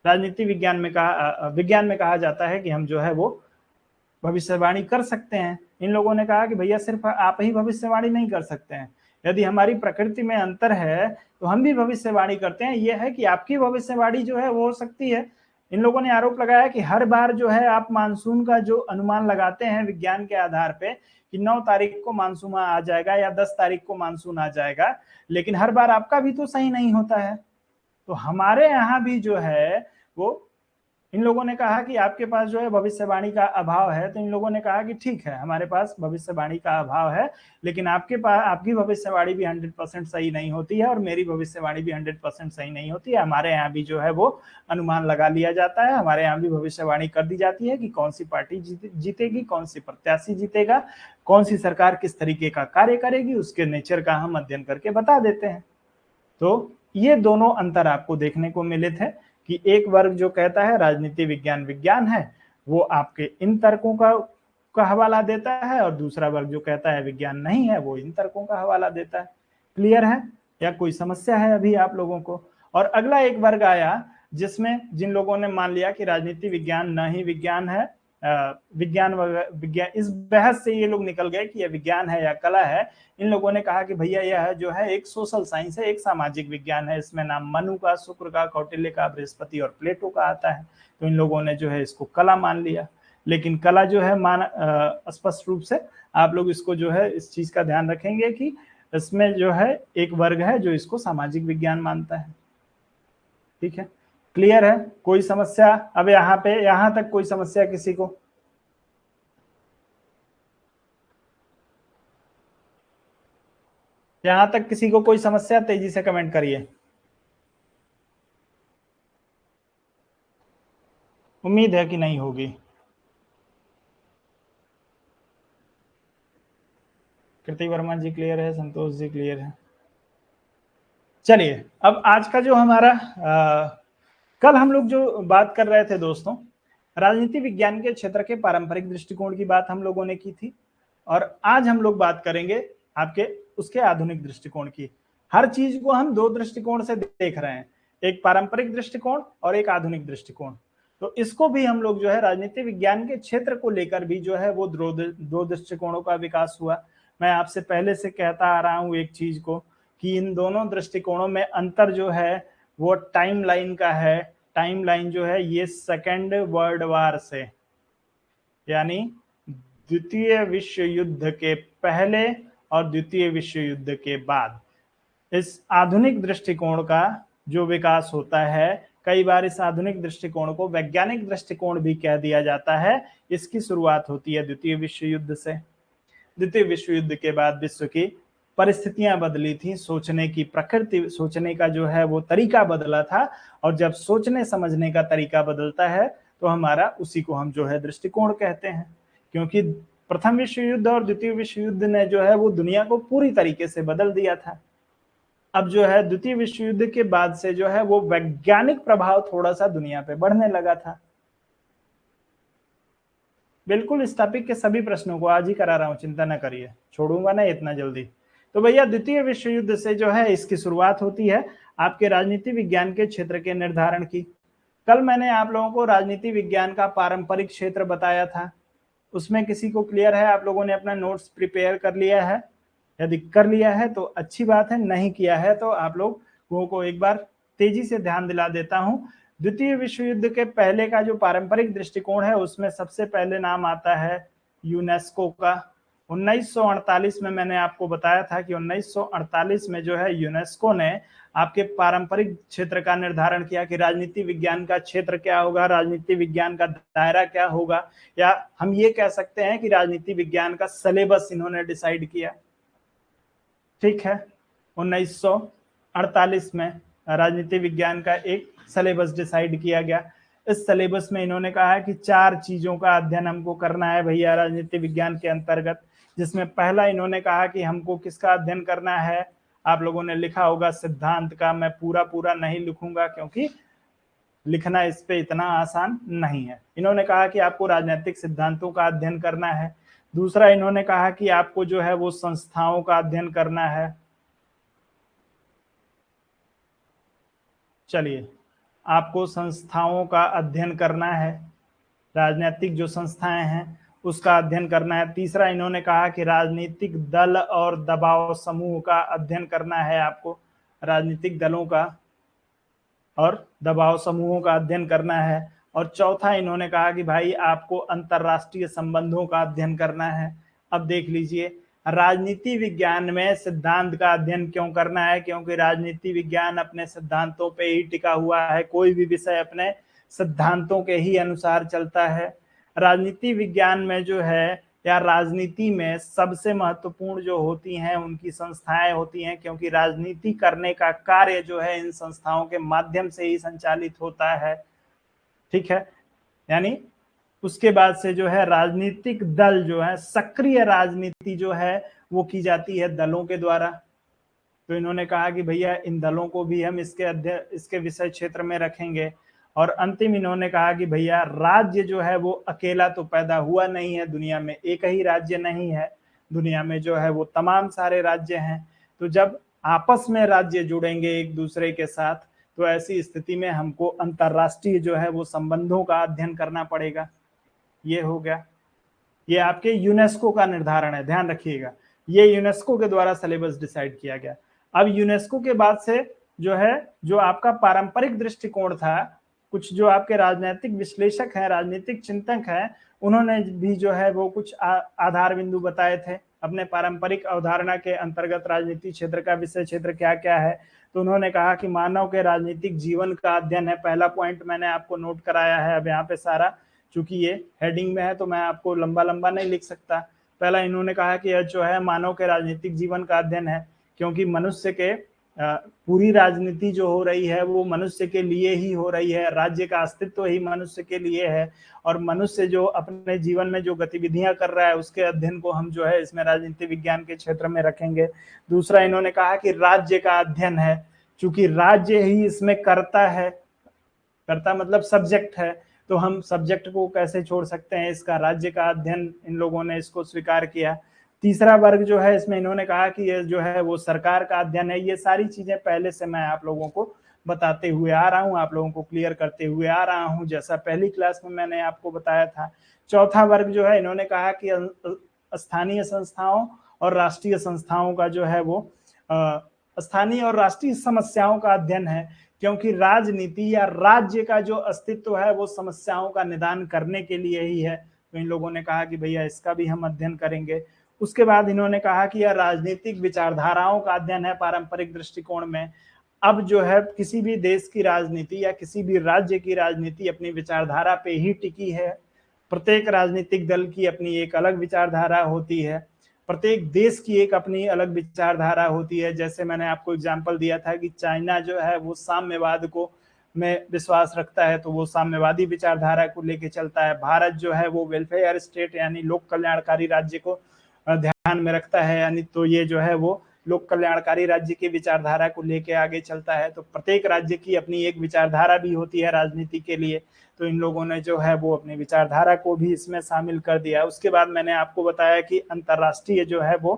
राजनीति विज्ञान में कहा जाता है कि हम जो है वो भविष्यवाणी कर सकते हैं। इन लोगों ने कहा कि भैया सिर्फ आप ही भविष्यवाणी नहीं कर सकते हैं, यदि हमारी प्रकृति में अंतर है तो हम भी भविष्यवाणी करते हैं। यह है कि आपकी भविष्यवाणी जो है वो हो सकती है। इन लोगों ने आरोप लगाया कि हर बार जो है आप मानसून का जो अनुमान लगाते हैं विज्ञान के आधार पे कि 9 तारीख को मानसून आ जाएगा या 10 तारीख को मानसून आ जाएगा, लेकिन हर बार आपका भी तो सही नहीं होता है। तो हमारे यहाँ भी जो है वो, इन लोगों ने कहा कि आपके पास जो है भविष्यवाणी का अभाव है। तो इन लोगों ने कहा कि ठीक है, हमारे पास भविष्यवाणी का अभाव है, लेकिन आपके पास आपकी भविष्यवाणी भी 100% सही नहीं होती है और मेरी भविष्यवाणी भी 100% सही नहीं होती है। हमारे यहाँ भी जो है वो अनुमान लगा लिया जाता है, हमारे यहाँ भी भविष्यवाणी कर दी जाती है कि कौन सी पार्टी जीतेगी, कौन सी प्रत्याशी जीतेगा, कौन सी सरकार किस तरीके का कार्य करेगी, उसके नेचर का हम अध्ययन करके बता देते हैं। तो ये दोनों अंतर आपको देखने को मिले थे कि एक वर्ग जो कहता है राजनीति विज्ञान विज्ञान है, वो आपके इन तर्कों का हवाला देता है, और दूसरा वर्ग जो कहता है विज्ञान नहीं है, वो इन तर्कों का हवाला देता है। क्लियर है या कोई समस्या है अभी आप लोगों को? और अगला एक वर्ग आया जिसमें जिन लोगों ने मान लिया कि राजनीति विज्ञान न ही विज्ञान है, विज्ञान इस बहस से ये लोग निकल गए कि यह विज्ञान है या कला है। इन लोगों ने कहा कि भैया यह जो है एक सोशल साइंस है, एक सामाजिक विज्ञान है, इसमें नाम मनु का, शुक्र का, कौटिल्य का, बृहस्पति और प्लेटो का आता है। तो इन लोगों ने जो है इसको कला मान लिया। लेकिन कला जो है स्पष्ट रूप से आप लोग इसको जो है इस चीज का ध्यान रखेंगे कि इसमें जो है एक वर्ग है जो इसको सामाजिक विज्ञान मानता है। ठीक है, क्लियर है? कोई समस्या अब यहाँ पे, यहां तक कोई समस्या किसी को? यहां तक किसी को कोई समस्या? तेजी से कमेंट करिए। उम्मीद है कि नहीं होगी। कृति वर्मा जी क्लियर है, संतोष जी क्लियर है। चलिए, अब आज का जो हमारा कल हम लोग जो बात कर रहे थे दोस्तों, राजनीति विज्ञान के क्षेत्र के पारंपरिक दृष्टिकोण की बात हम लोगों ने की थी, और आज हम लोग बात करेंगे आपके उसके आधुनिक दृष्टिकोण की। हर चीज को हम दो दृष्टिकोण से देख रहे हैं, एक पारंपरिक दृष्टिकोण और एक आधुनिक दृष्टिकोण। तो इसको भी हम लोग जो है राजनीति विज्ञान के क्षेत्र को लेकर भी जो है वो दो दृष्टिकोणों का विकास हुआ। मैं आपसे पहले से कहता आ रहा हूं एक चीज को कि इन दोनों दृष्टिकोणों में अंतर जो है वो टाइमलाइन का है। टाइमलाइन जो है ये सेकेंड वर्ल्ड वार से, यानी द्वितीय विश्व युद्ध के पहले और द्वितीय विश्व युद्ध के बाद इस आधुनिक दृष्टिकोण का जो विकास होता है, कई बार इस आधुनिक दृष्टिकोण को वैज्ञानिक दृष्टिकोण भी कह दिया जाता है। इसकी शुरुआत होती है द्वितीय विश्व युद्ध से। द्वितीय विश्व युद्ध के बाद विश्व की परिस्थितियां बदली थी, सोचने की प्रकृति, सोचने का जो है वो तरीका बदला था, और जब सोचने समझने का तरीका बदलता है तो हमारा उसी को हम जो है दृष्टिकोण कहते हैं। क्योंकि प्रथम विश्व युद्ध और द्वितीय विश्व युद्ध ने जो है वो दुनिया को पूरी तरीके से बदल दिया था। अब जो है द्वितीय विश्व युद्ध के बाद से जो है वो वैज्ञानिक प्रभाव थोड़ा सा दुनिया पे बढ़ने लगा था। बिल्कुल इस टॉपिक के सभी प्रश्नों को आज ही करा रहा हूं, चिंता न करिए, छोड़ूंगा ना इतना जल्दी। तो भैया द्वितीय विश्व युद्ध से जो है इसकी शुरुआत होती है आपके राजनीति विज्ञान के क्षेत्र के निर्धारण की। कल मैंने आप लोगों को राजनीति विज्ञान का पारंपरिक क्षेत्र बताया था, उसमें किसी को क्लियर है? आप लोगों ने अपना नोट्स प्रिपेयर कर लिया है? यदि कर लिया है तो अच्छी बात है, नहीं किया है तो आप लोगों को एक बार तेजी से ध्यान दिला देता हूं। द्वितीय विश्व युद्ध के पहले का जो पारंपरिक दृष्टिकोण है उसमें सबसे पहले नाम आता है यूनेस्को का। 1948 में मैंने आपको बताया था कि 1948 में जो है यूनेस्को ने आपके पारंपरिक क्षेत्र का निर्धारण किया कि राजनीति विज्ञान का क्षेत्र क्या होगा, राजनीति विज्ञान का दायरा क्या होगा, या हम ये कह सकते हैं कि राजनीति विज्ञान का सिलेबस इन्होंने डिसाइड किया। ठीक है, 1948 में राजनीति विज्ञान का एक सिलेबस डिसाइड किया गया। इस सिलेबस में इन्होंने कहा है कि 4 चीजों का अध्ययन हमको करना है भैया राजनीति विज्ञान के अंतर्गत, जिसमें पहला इन्होंने कहा कि हमको किसका अध्ययन करना है। आप लोगों ने लिखा होगा सिद्धांत का, मैं पूरा नहीं लिखूंगा क्योंकि लिखना इस पे इतना आसान नहीं है। इन्होंने कहा कि आपको राजनीतिक सिद्धांतों का अध्ययन करना है। दूसरा इन्होंने कहा कि आपको जो है वो संस्थाओं का अध्ययन करना है। चलिए, आपको संस्थाओं का अध्ययन करना है, राजनीतिक जो संस्थाएं हैं उसका अध्ययन करना है। तीसरा इन्होंने कहा कि राजनीतिक दल और दबाव समूह का अध्ययन करना है, आपको राजनीतिक दलों का और दबाव समूहों का अध्ययन करना है। और चौथा इन्होंने कहा कि भाई आपको अंतरराष्ट्रीय संबंधों का अध्ययन करना है। अब देख लीजिए, राजनीति विज्ञान में सिद्धांत का अध्ययन क्यों करना है? क्योंकि राजनीति विज्ञान अपने सिद्धांतों पे ही टिका हुआ है, कोई भी विषय अपने सिद्धांतों के ही अनुसार चलता है। राजनीति विज्ञान में जो है या राजनीति में सबसे महत्वपूर्ण जो होती हैं उनकी संस्थाएं होती हैं, क्योंकि राजनीति करने का कार्य जो है इन संस्थाओं के माध्यम से ही संचालित होता है। ठीक है, यानी उसके बाद से जो है राजनीतिक दल जो है, सक्रिय राजनीति जो है वो की जाती है दलों के द्वारा। तो इन्होंने कहा कि भैया इन दलों को भी हम इसके विषय क्षेत्र में रखेंगे। और अंतिम इन्होंने कहा कि भैया राज्य जो है वो अकेला तो पैदा हुआ नहीं है, दुनिया में एक ही राज्य नहीं है, दुनिया में जो है वो तमाम सारे राज्य हैं। तो जब आपस में राज्य जुड़ेंगे एक दूसरे के साथ, तो ऐसी स्थिति में हमको अंतरराष्ट्रीय जो है वो संबंधों का अध्ययन करना पड़ेगा। ये हो गया, ये आपके यूनेस्को का निर्धारण है, ध्यान रखिएगा, ये यूनेस्को के द्वारा सिलेबस डिसाइड किया गया। अब यूनेस्को के बाद से जो है, जो आपका पारंपरिक दृष्टिकोण था, कुछ जो आपके राजनीतिक विश्लेषक हैं, राजनीतिक चिंतक हैं, उन्होंने भी जो है वो कुछ आधार बिंदु बताए थे अपने पारंपरिक अवधारणा के अंतर्गत राजनीति क्षेत्र का विषय क्षेत्र क्या क्या है। तो उन्होंने कहा कि मानव के राजनीतिक जीवन का अध्ययन है, पहला पॉइंट मैंने आपको नोट कराया है अब यहाँ पे सारा, चूंकि ये हेडिंग में है तो मैं आपको लंबा लंबा नहीं लिख सकता। पहला इन्होंने कहा कि यह जो है मानव के राजनीतिक जीवन का अध्ययन है, क्योंकि मनुष्य के पूरी राजनीति जो हो रही है वो मनुष्य के लिए ही हो रही है, राज्य का अस्तित्व ही मनुष्य के लिए है, और मनुष्य जो अपने जीवन में जो गतिविधियां कर रहा है उसके अध्ययन को हम जो है इसमें राजनीति विज्ञान के क्षेत्र में रखेंगे। दूसरा इन्होंने कहा कि राज्य का अध्ययन है, चूंकि राज्य ही इसमें करता है, करता मतलब सब्जेक्ट है, तो हम सब्जेक्ट को कैसे छोड़ सकते हैं, इसका राज्य का अध्ययन इन लोगों ने इसको स्वीकार किया। तीसरा वर्ग जो है इसमें इन्होंने कहा कि ये जो है वो सरकार का अध्ययन है। ये सारी चीजें पहले से मैं आप लोगों को बताते हुए आ रहा हूं, आप लोगों को क्लियर करते हुए आ रहा हूं, जैसा पहली क्लास में मैंने आपको बताया था। चौथा वर्ग जो है इन्होंने कहा कि स्थानीय संस्थाओं और राष्ट्रीय संस्थाओं का जो है वो स्थानीय और राष्ट्रीय समस्याओं का अध्ययन है, क्योंकि राजनीति या राज्य का जो अस्तित्व है वो समस्याओं का निदान करने के लिए ही है। तो इन लोगों ने कहा कि भैया इसका भी हम अध्ययन करेंगे। उसके बाद इन्होंने कहा कि यह राजनीतिक विचारधाराओं का अध्ययन है पारंपरिक दृष्टिकोण में। अब जो है किसी भी देश की राजनीति या किसी भी राज्य की राजनीति अपनी विचारधारा पे ही टिकी है। प्रत्येक राजनीतिक दल की अपनी एक अलग विचारधारा होती है, प्रत्येक देश की एक अपनी अलग विचारधारा होती है। जैसे मैंने आपको एग्जांपल दिया था कि चाइना जो है वो साम्यवाद को में विश्वास रखता है, तो वो साम्यवादी विचारधारा को लेके चलता है। भारत जो है वो वेलफेयर स्टेट यानी लोक कल्याणकारी राज्य को ध्यान में रखता है, यानी तो ये जो है वो लोक कल्याणकारी राज्य की विचारधारा को लेके आगे चलता है। तो प्रत्येक राज्य की अपनी एक विचारधारा भी होती है राजनीति के लिए, तो इन लोगों ने जो है वो अपनी विचारधारा को भी इसमें शामिल कर दिया। उसके बाद मैंने आपको बताया कि अंतरराष्ट्रीय जो है वो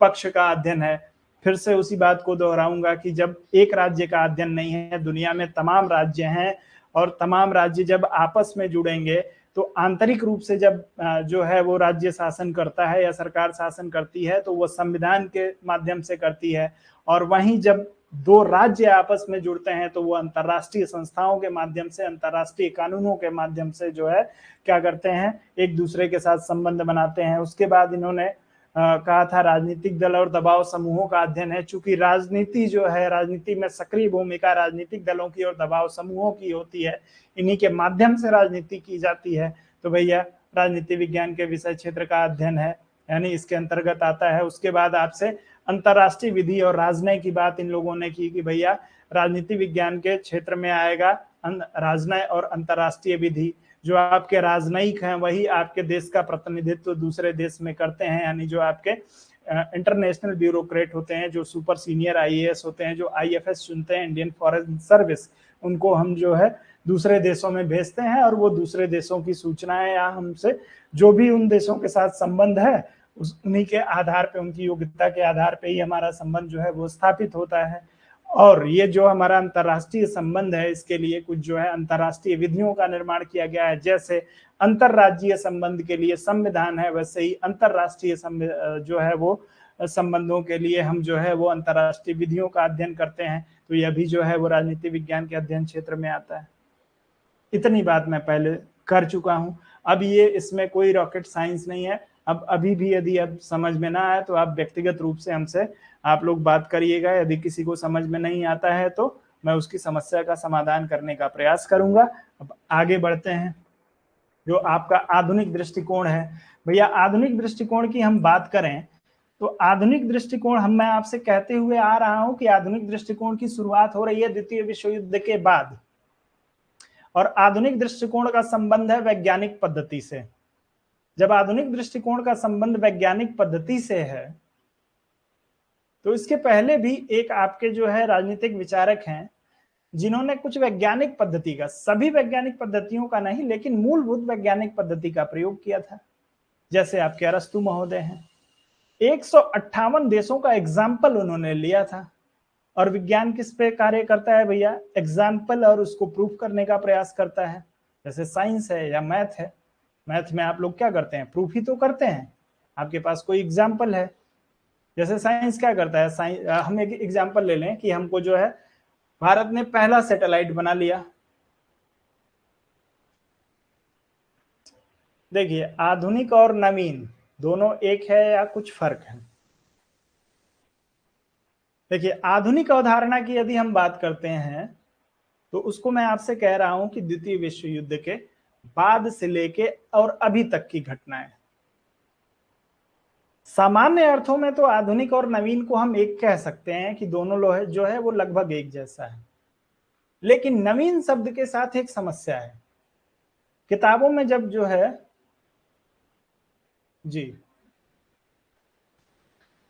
पक्ष का अध्ययन है। फिर से उसी बात को दोहराऊंगा कि जब एक राज्य का अध्ययन नहीं है, दुनिया में तमाम राज्य हैं, और तमाम राज्य जब आपस में जुड़ेंगे तो आंतरिक रूप से जब जो है वो राज्य शासन करता है या सरकार शासन करती है तो वो संविधान के माध्यम से करती है, और वहीं जब दो राज्य आपस में जुड़ते हैं तो वो अंतरराष्ट्रीय संस्थाओं के माध्यम से, अंतरराष्ट्रीय कानूनों के माध्यम से जो है क्या करते हैं, एक दूसरे के साथ संबंध बनाते हैं। उसके बाद इन्होंने कहा था राजनीतिक दल और दबाव समूहों का अध्ययन है। चूंकि राजनीति जो है, राजनीति में सक्रिय भूमिका राजनीतिक दलों की और दबाव समूहों की होती है, इन्हीं के माध्यम से राजनीति की जाती है, तो भैया राजनीति विज्ञान के विषय क्षेत्र का अध्ययन है, यानी इसके अंतर्गत आता है। उसके बाद आपसे अंतरराष्ट्रीय विधि और राजनय की बात इन लोगों ने की कि भैया राजनीति विज्ञान के क्षेत्र में आएगा राजनय और अंतरराष्ट्रीय विधि। जो आपके राजनयिक हैं वही आपके देश का प्रतिनिधित्व दूसरे देश में करते हैं, यानी जो आपके इंटरनेशनल ब्यूरोक्रेट होते हैं, जो सुपर सीनियर आईएएस होते हैं, जो आईएफएस चुनते हैं, इंडियन फॉरेन सर्विस, उनको हम जो है दूसरे देशों में भेजते हैं, और वो दूसरे देशों की सूचनाएं या हमसे जो भी उन देशों के साथ संबंध है उन्हीं के आधार पे, उनकी योग्यता के आधार पे ही हमारा संबंध जो है वो स्थापित होता है। और ये जो हमारा अंतरराष्ट्रीय संबंध है, इसके लिए कुछ जो है अंतरराष्ट्रीय विधियों का निर्माण किया गया है। जैसे अंतरराज्यीय संबंध के लिए संविधान है, वैसे ही अंतरराष्ट्रीय जो है वो संबंधों के लिए हम जो है वो अंतरराष्ट्रीय विधियों का अध्ययन करते हैं। तो यह भी जो है वो राजनीति विज्ञान के अध्ययन क्षेत्र में आता है। इतनी बात मैं पहले कर चुका हूं। अब ये इसमें कोई रॉकेट साइंस नहीं है। अब अभी भी यदि अब समझ में ना आए तो आप व्यक्तिगत रूप से हमसे आप लोग बात करिएगा। यदि किसी को समझ में नहीं आता है तो मैं उसकी समस्या का समाधान करने का प्रयास करूंगा। अब आगे बढ़ते हैं। जो आपका आधुनिक दृष्टिकोण है, भैया आधुनिक दृष्टिकोण की हम बात करें तो आधुनिक दृष्टिकोण मैं आपसे कहते हुए आ रहा हूं कि आधुनिक दृष्टिकोण की शुरुआत हो रही है द्वितीय विश्व युद्ध के बाद, और आधुनिक दृष्टिकोण का संबंध है वैज्ञानिक पद्धति से। जब आधुनिक दृष्टिकोण का संबंध वैज्ञानिक पद्धति से है तो इसके पहले भी एक आपके जो है राजनीतिक विचारक हैं जिन्होंने कुछ वैज्ञानिक पद्धति का, सभी वैज्ञानिक पद्धतियों का नहीं लेकिन मूलभूत वैज्ञानिक पद्धति का प्रयोग किया था, जैसे आपके अरस्तु महोदय हैं। 158 देशों का एग्जाम्पल उन्होंने लिया था। और विज्ञान किस पे कार्य करता है भैया? एग्जाम्पल और उसको प्रूफ करने का प्रयास करता है। जैसे साइंस है या मैथ है, मैथ में आप लोग क्या करते हैं? प्रूफ ही तो करते हैं, आपके पास कोई एग्जाम्पल है। जैसे साइंस क्या करता है? साइंस, हम एक एग्जाम्पल ले लें कि हमको जो है भारत ने पहला सैटेलाइट बना लिया। देखिए, आधुनिक और नवीन दोनों एक है या कुछ फर्क है? देखिए, आधुनिक अवधारणा की यदि हम बात करते हैं तो उसको मैं आपसे कह रहा हूं कि द्वितीय विश्व युद्ध के बाद से लेके और अभी तक की घटनाएं। सामान्य अर्थों में तो आधुनिक और नवीन को हम एक कह सकते हैं कि दोनों लोग जो है वो लगभग एक जैसा है। लेकिन नवीन शब्द के साथ एक समस्या है। किताबों में जब जो है जी,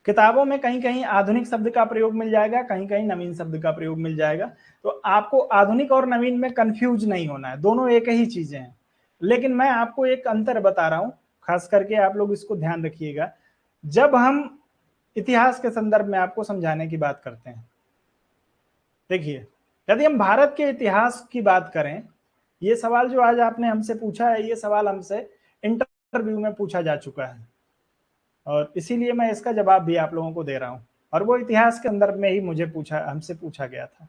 किताबों में कहीं कहीं आधुनिक शब्द का प्रयोग मिल जाएगा, कहीं कहीं नवीन शब्द का प्रयोग मिल जाएगा। तो आपको आधुनिक और नवीन में कंफ्यूज नहीं होना है, दोनों एक ही चीजें हैं। लेकिन मैं आपको एक अंतर बता रहा हूं, खास करके आप लोग इसको ध्यान रखिएगा। जब हम इतिहास के संदर्भ में आपको समझाने की बात करते हैं, देखिए, यदि हम भारत के इतिहास की बात करें, ये सवाल जो आज आपने हमसे पूछा है, ये सवाल हमसे इंटरव्यू में पूछा जा चुका है और इसीलिए मैं इसका जवाब भी आप लोगों को दे रहा हूं। और वो इतिहास के अंदर में ही हमसे पूछा गया था।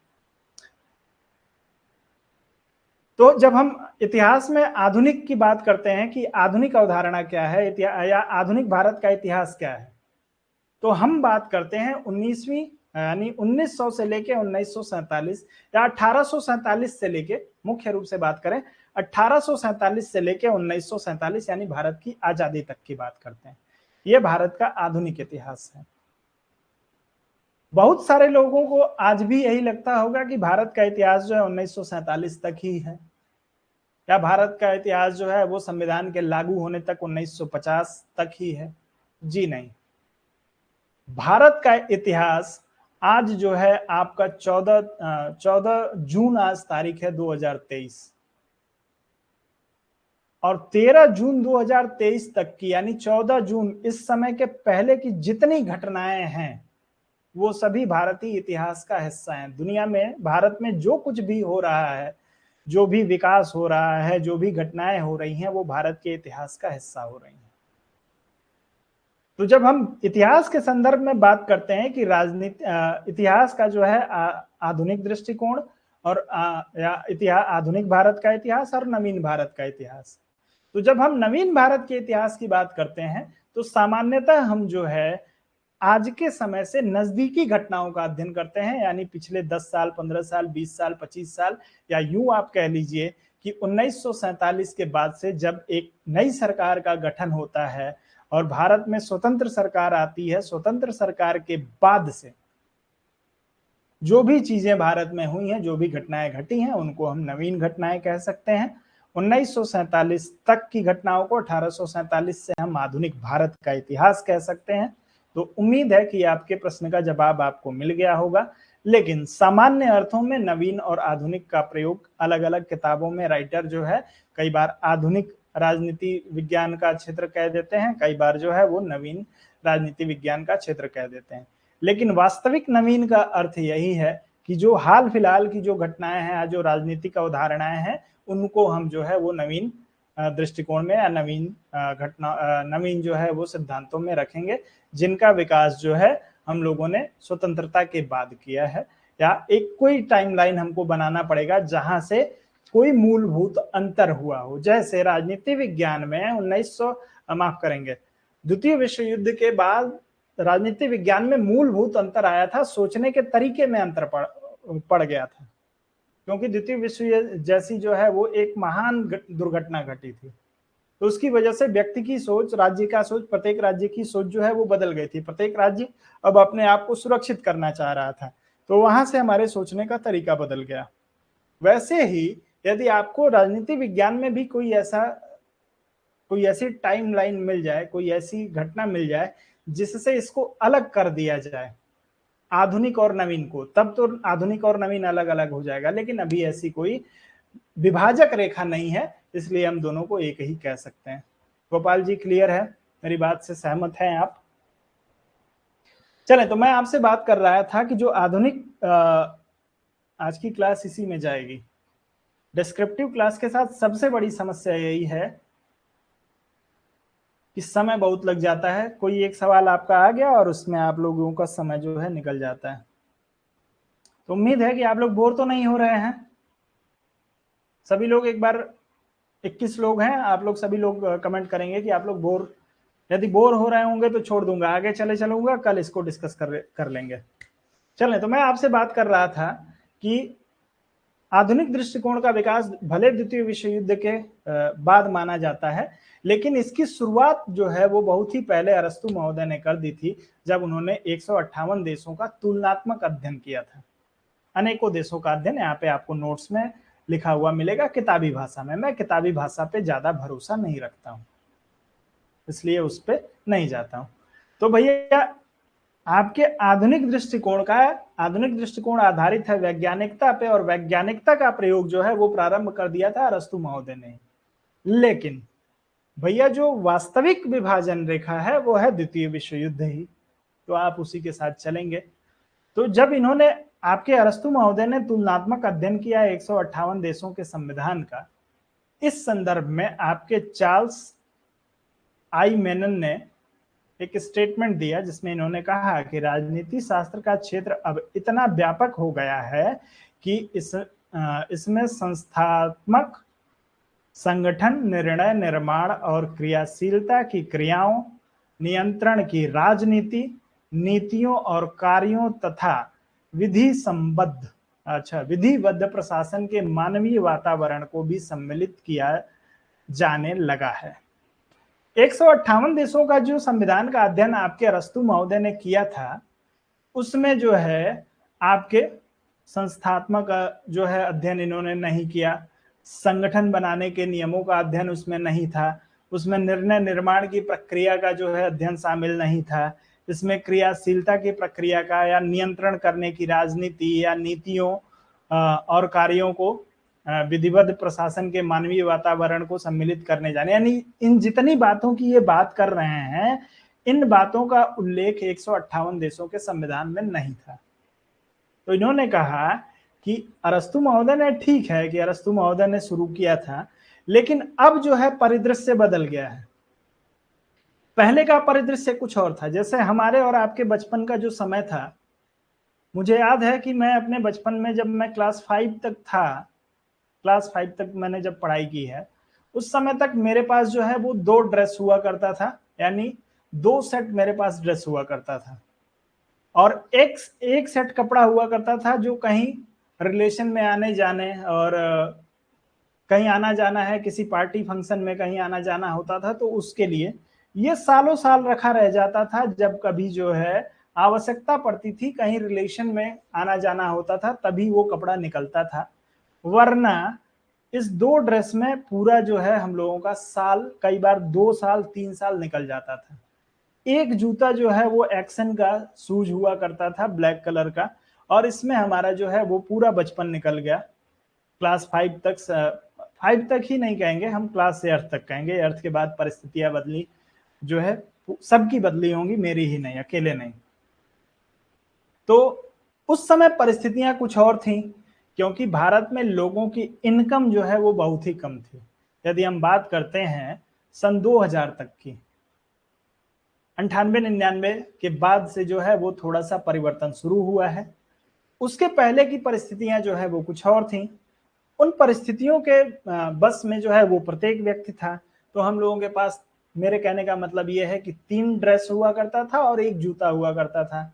तो जब हम इतिहास में आधुनिक की बात करते हैं कि आधुनिक अवधारणा क्या है या आधुनिक भारत का इतिहास क्या है, तो हम बात करते हैं 19वीं यानी 1900 से लेके 1947 या 1847 से लेके, मुख्य रूप से बात करें 1847 से लेके 1947 यानी भारत की आजादी तक की बात करते हैं। यह भारत का आधुनिक इतिहास है। बहुत सारे लोगों को आज भी यही लगता होगा कि भारत का इतिहास जो है 1947 तक ही है, या भारत का इतिहास जो है वो संविधान के लागू होने तक 1950 तक ही है। जी नहीं, भारत का इतिहास आज जो है आपका 14 जून आज तारीख है 2023, और 13 जून 2023 तक की यानी 14 जून इस समय के पहले की जितनी घटनाएं हैं वो सभी भारतीय इतिहास का हिस्सा हैं। दुनिया में भारत में जो कुछ भी हो रहा है, जो भी विकास हो रहा है, जो भी घटनाएं हो रही हैं, वो भारत के इतिहास का हिस्सा हो रही हैं। तो जब हम इतिहास के संदर्भ में बात करते हैं कि राजनीति इतिहास का जो है आधुनिक दृष्टिकोण और आधुनिक भारत का इतिहास और नवीन भारत का इतिहास, तो जब हम नवीन भारत के इतिहास की बात करते हैं तो सामान्यतः हम जो है आज के समय से नजदीकी घटनाओं का अध्ययन करते हैं, यानी पिछले 10 साल, 15 साल, 20 साल, 25 साल, या यूं आप कह लीजिए कि 1947 के बाद से जब एक नई सरकार का गठन होता है और भारत में स्वतंत्र सरकार आती है, स्वतंत्र सरकार के बाद से जो भी चीजें भारत में हुई हैं, जो भी घटनाएं घटी हैं, उनको हम नवीन घटनाएं कह सकते हैं। 1947 तक की घटनाओं को 1847 से हम आधुनिक भारत का इतिहास कह सकते हैं। तो उम्मीद है कि आपके प्रश्न का जवाब आपको मिल गया होगा। लेकिन सामान्य अर्थों में नवीन और आधुनिक का प्रयोग अलग अलग किताबों में राइटर जो है कई बार आधुनिक राजनीति विज्ञान का क्षेत्र कह देते हैं, कई बार जो है वो नवीन राजनीति विज्ञान का क्षेत्र कह देते हैं। लेकिन वास्तविक नवीन का अर्थ यही है कि जो हाल फिलहाल की जो घटनाएं हैं, जो राजनीतिक अवधारणाएं हैं, उनको हम जो है वो नवीन दृष्टिकोण में या नवीन जो है वो सिद्धांतों में रखेंगे, जिनका विकास जो है हम लोगों ने स्वतंत्रता के बाद किया है। या एक कोई टाइमलाइन हमको बनाना पड़ेगा जहां से कोई मूलभूत अंतर हुआ हो। जैसे राजनीति विज्ञान में 1900 माफ करेंगे, द्वितीय विश्व युद्ध के बाद राजनीति विज्ञान में मूलभूत अंतर आया था, सोचने के तरीके में अंतर पड़ गया था, क्योंकि द्वितीय विश्व युद्ध जैसी जो है वो एक महान दुर्घटना घटी थी। तो उसकी वजह से व्यक्ति की सोच, राज्य का सोच, प्रत्येक राज्य की सोच जो है वो बदल गई थी। प्रत्येक राज्य अब अपने आप को सुरक्षित करना चाह रहा था, तो वहां से हमारे सोचने का तरीका बदल गया। वैसे ही यदि आपको राजनीति विज्ञान में भी कोई ऐसी टाइमलाइन मिल जाए, कोई ऐसी घटना मिल जाए जिससे इसको अलग कर दिया जाए, आधुनिक और नवीन को, तब तो आधुनिक और नवीन अलग अलग हो जाएगा, लेकिन अभी ऐसी कोई विभाजक रेखा नहीं है, इसलिए हम दोनों को एक ही कह सकते हैं। गोपाल जी क्लियर है, मेरी बात से सहमत हैं आप? चले, तो मैं आपसे बात कर रहा था कि जो आधुनिक आज की क्लास इसी में जाएगी। डिस्क्रिप्टिव क्लास के साथ सबसे बड़ी समस्या यही है कि समय बहुत लग जाता है। कोई एक सवाल आपका आ गया और उसमें आप लोगों का समय जो है निकल जाता है। तो उम्मीद है कि आप लोग बोर तो नहीं हो रहे हैं। सभी लोग एक बार, 21 लोग हैं, आप लोग सभी लोग कमेंट करेंगे कि आप लोग बोर, यदि बोर हो रहे होंगे तो छोड़ दूंगा, आगे चले चलूंगा, कल इसको डिस्कस कर लेंगे। चलें, तो मैं आपसे बात कर रहा था कि आधुनिक दृष्टिकोण का विकास भले द्वितीय विश्व युद्ध के बाद माना जाता है, लेकिन इसकी शुरुआत जो है वो बहुत ही पहले अरस्तु महोदय ने कर दी थी, जब उन्होंने 158 देशों का तुलनात्मक अध्ययन किया था। अनेकों देशों का अध्ययन यहाँ पे आपको नोट्स में लिखा हुआ मिलेगा किताबी भाषा में। मैं किताबी भाषा पे ज्यादा भरोसा नहीं रखता हूँ, इसलिए उस पर नहीं जाता हूँ। तो भैया, आपके आधुनिक दृष्टिकोण आधारित है वैज्ञानिकता पे, और वैज्ञानिकता का प्रयोग जो है वो प्रारंभ कर दिया था अरस्तु महोदय ने। लेकिन भैया, जो वास्तविक विभाजन रेखा है वो है द्वितीय विश्व युद्ध ही, तो आप उसी के साथ चलेंगे। तो जब इन्होंने, आपके अरस्तु महोदय ने तुलनात्मक अध्ययन किया 158 देशों के संविधान का, इस संदर्भ में आपके चार्ल्स आई मेनन ने एक स्टेटमेंट दिया जिसमें इन्होंने कहा कि राजनीति शास्त्र का क्षेत्र अब इतना व्यापक हो गया है कि इसमें संस्थात्मक संगठन, निर्णय निर्माण और क्रियाशीलता की क्रियाओं, नियंत्रण की राजनीति, नीतियों और कार्यों तथा विधिबद्ध प्रशासन के मानवीय वातावरण को भी सम्मिलित किया जाने लगा है। 158 देशों का जो संविधान का अध्ययन आपके अरस्तु महोदय ने किया था, उसमें जो है आपके संस्थात्मक जो है अध्ययन इन्होंने नहीं किया, संगठन बनाने के नियमों का अध्ययन उसमें नहीं था, उसमें निर्णय निर्माण की प्रक्रिया का जो है अध्ययन शामिल नहीं था, इसमें क्रियाशीलता की प्रक्रिया का या नियंत्रण करने की राजनीति या नीतियों और कार्यों को विधिवत प्रशासन के मानवीय वातावरण को सम्मिलित करने जाने, यानी इन जितनी बातों की ये बात कर रहे हैं, इन बातों का उल्लेख 158 देशों के संविधान में नहीं था। तो इन्होंने कहा कि अरस्तु महोदय ने, ठीक है कि अरस्तु महोदय ने शुरू किया था, लेकिन अब जो है परिदृश्य बदल गया है। पहले का परिदृश्य कुछ और था। जैसे हमारे और आपके बचपन का जो समय था, मुझे याद है कि मैं अपने बचपन में, जब मैं क्लास 5 तक था, क्लास 5 तक मैंने जब पढ़ाई की है, उस समय तक मेरे पास जो है वो 2 ड्रेस हुआ करता था, यानी 2 सेट मेरे पास ड्रेस हुआ करता था, और एक सेट कपड़ा हुआ करता था जो कहीं रिलेशन में आने जाने और कहीं आना जाना है, किसी पार्टी फंक्शन में कहीं आना जाना होता था, तो उसके लिए ये सालों साल रखा रह जाता था। जब कभी जो है आवश्यकता पड़ती थी, कहीं रिलेशन में आना जाना होता था, तभी वो कपड़ा निकलता था, वरना इस 2 ड्रेस में पूरा जो है हम लोगों का साल, कई बार 2 साल 3 साल निकल जाता था। एक जूता जो है वो एक्शन का शूज हुआ करता था, ब्लैक कलर का, और इसमें हमारा जो है वो पूरा बचपन निकल गया। क्लास 5 तक, 5 तक ही नहीं कहेंगे हम, क्लास 8 तक कहेंगे। 8 के बाद परिस्थितियां बदली, जो है सबकी बदली होंगी, मेरी ही नहीं, अकेले नहीं। तो उस समय परिस्थितियां कुछ और थी, क्योंकि भारत में लोगों की इनकम जो है वो बहुत ही कम थी। यदि हम बात करते हैं सन 2000 तक की, 98-99 के बाद से जो है वो थोड़ा सा परिवर्तन शुरू हुआ है। उसके पहले की परिस्थितियां जो है वो कुछ और थी। उन परिस्थितियों के बस में जो है वो प्रत्येक व्यक्ति था। तो हम लोगों के पास, मेरे कहने का मतलब ये है कि 3 ड्रेस हुआ करता था और एक जूता हुआ करता था,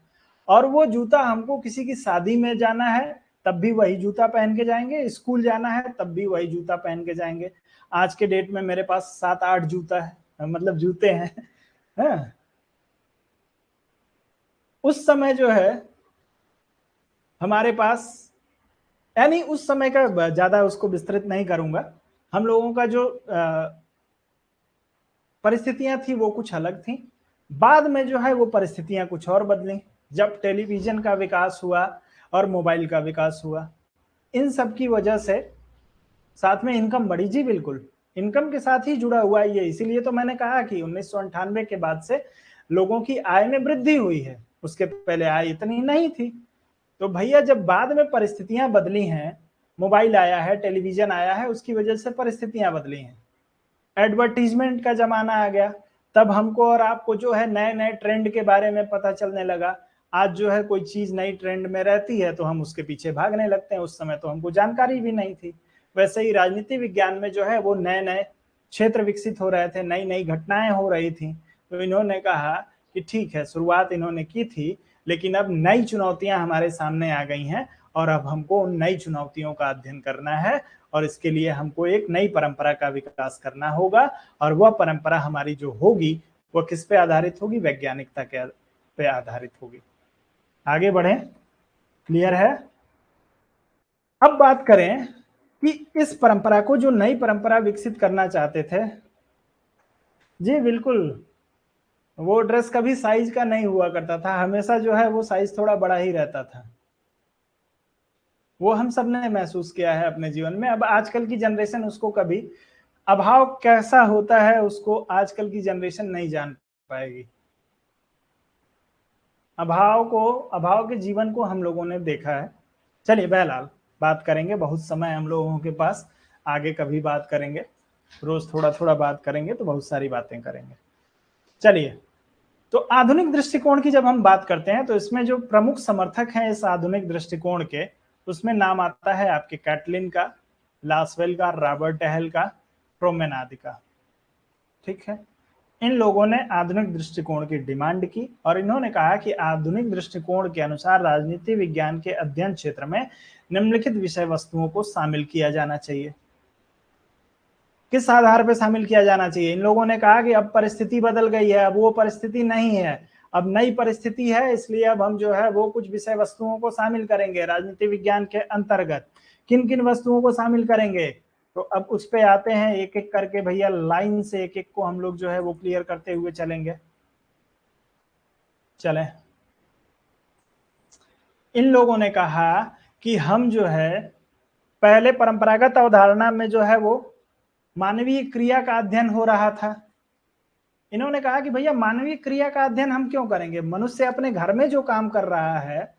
और वो जूता हमको किसी की शादी में जाना है तब भी वही जूता पहन के जाएंगे, स्कूल जाना है तब भी वही जूता पहन के जाएंगे। आज के डेट में मेरे पास 7-8 जूता है, मतलब जूते हैं, है? उस समय जो है हमारे पास, यानी उस समय का ज्यादा उसको विस्तृत नहीं करूंगा, हम लोगों का जो परिस्थितियां थी वो कुछ अलग थी। बाद में जो है वो परिस्थितियां कुछ और बदली। जब टेलीविजन का विकास हुआ और मोबाइल का विकास हुआ, इन सब की वजह से साथ में इनकम बढ़ी। जी बिल्कुल, इनकम के साथ ही जुड़ा हुआ है ये। इसीलिए तो मैंने कहा कि 1998 के बाद से लोगों की आय में वृद्धि हुई है, उसके पहले आय इतनी नहीं थी। तो भैया जब बाद में परिस्थितियां बदली हैं, मोबाइल आया है, टेलीविजन आया है, उसकी वजह से परिस्थितियां बदली हैं, एडवर्टीजमेंट का जमाना आ गया, तब हमको और आपको जो है नए नए ट्रेंड के बारे में पता चलने लगा। आज जो है कोई चीज नई ट्रेंड में रहती है तो हम उसके पीछे भागने लगते हैं, उस समय तो हमको जानकारी भी नहीं थी। वैसे ही राजनीति विज्ञान में जो है वो नए नए क्षेत्र विकसित हो रहे थे, नई नई घटनाएं हो रही थी। तो इन्होंने कहा कि ठीक है, शुरुआत इन्होंने की थी, लेकिन अब नई चुनौतियां हमारे सामने आ गई हैं और अब हमको उन नई चुनौतियों का अध्ययन करना है और इसके लिए हमको एक नई परंपरा का विकास करना होगा। और वह परंपरा हमारी जो होगी वह किस पे आधारित होगी? वैज्ञानिकता के पे आधारित होगी। आगे बढ़े, क्लियर है? अब बात करें कि इस परंपरा को, जो नई परंपरा विकसित करना चाहते थे, जी बिल्कुल, वो ड्रेस कभी साइज का नहीं हुआ करता था, हमेशा जो है वो साइज थोड़ा बड़ा ही रहता था। वो हम सब ने महसूस किया है अपने जीवन में। अब आजकल की जनरेशन उसको कभी, अभाव कैसा होता है उसको आजकल की जनरेशन नहीं जान पाएगी। अभाव के जीवन को हम लोगों ने देखा है। चलिए बहरहाल बात करेंगे, बहुत समय हम लोगों के पास, आगे कभी बात करेंगे, रोज थोड़ा थोड़ा बात करेंगे तो बहुत सारी बातें करेंगे। चलिए, तो आधुनिक दृष्टिकोण की जब हम बात करते हैं तो इसमें जो प्रमुख समर्थक हैं इस आधुनिक दृष्टिकोण के, उसमें नाम आता है आपके कैटलिन का, लासवेल का, रॉबर्ट हल का, प्रोमेनाद का। ठीक है, इन लोगों ने आधुनिक दृष्टिकोण की डिमांड की और इन्होंने कहा कि आधुनिक दृष्टिकोण के अनुसार राजनीति विज्ञान के अध्ययन क्षेत्र में निम्नलिखित विषय वस्तुओं को शामिल किया जाना चाहिए। किस आधार पर शामिल किया जाना चाहिए? इन लोगों ने कहा कि अब परिस्थिति बदल गई है, अब वो परिस्थिति नहीं है, अब नई परिस्थिति है, इसलिए अब हम जो है वो कुछ विषय वस्तुओं को शामिल करेंगे राजनीति विज्ञान के अंतर्गत। किन किन वस्तुओं को शामिल करेंगे? तो अब उस पे आते हैं एक एक करके भैया, लाइन से एक एक को हम लोग जो है वो क्लियर करते हुए चलेंगे। चलें, इन लोगों ने कहा कि हम जो है पहले परंपरागत अवधारणा में जो है वो मानवीय क्रिया का अध्ययन हो रहा था। इन्होंने कहा कि भैया मानवीय क्रिया का अध्ययन हम क्यों करेंगे? मनुष्य अपने घर में जो काम कर रहा है,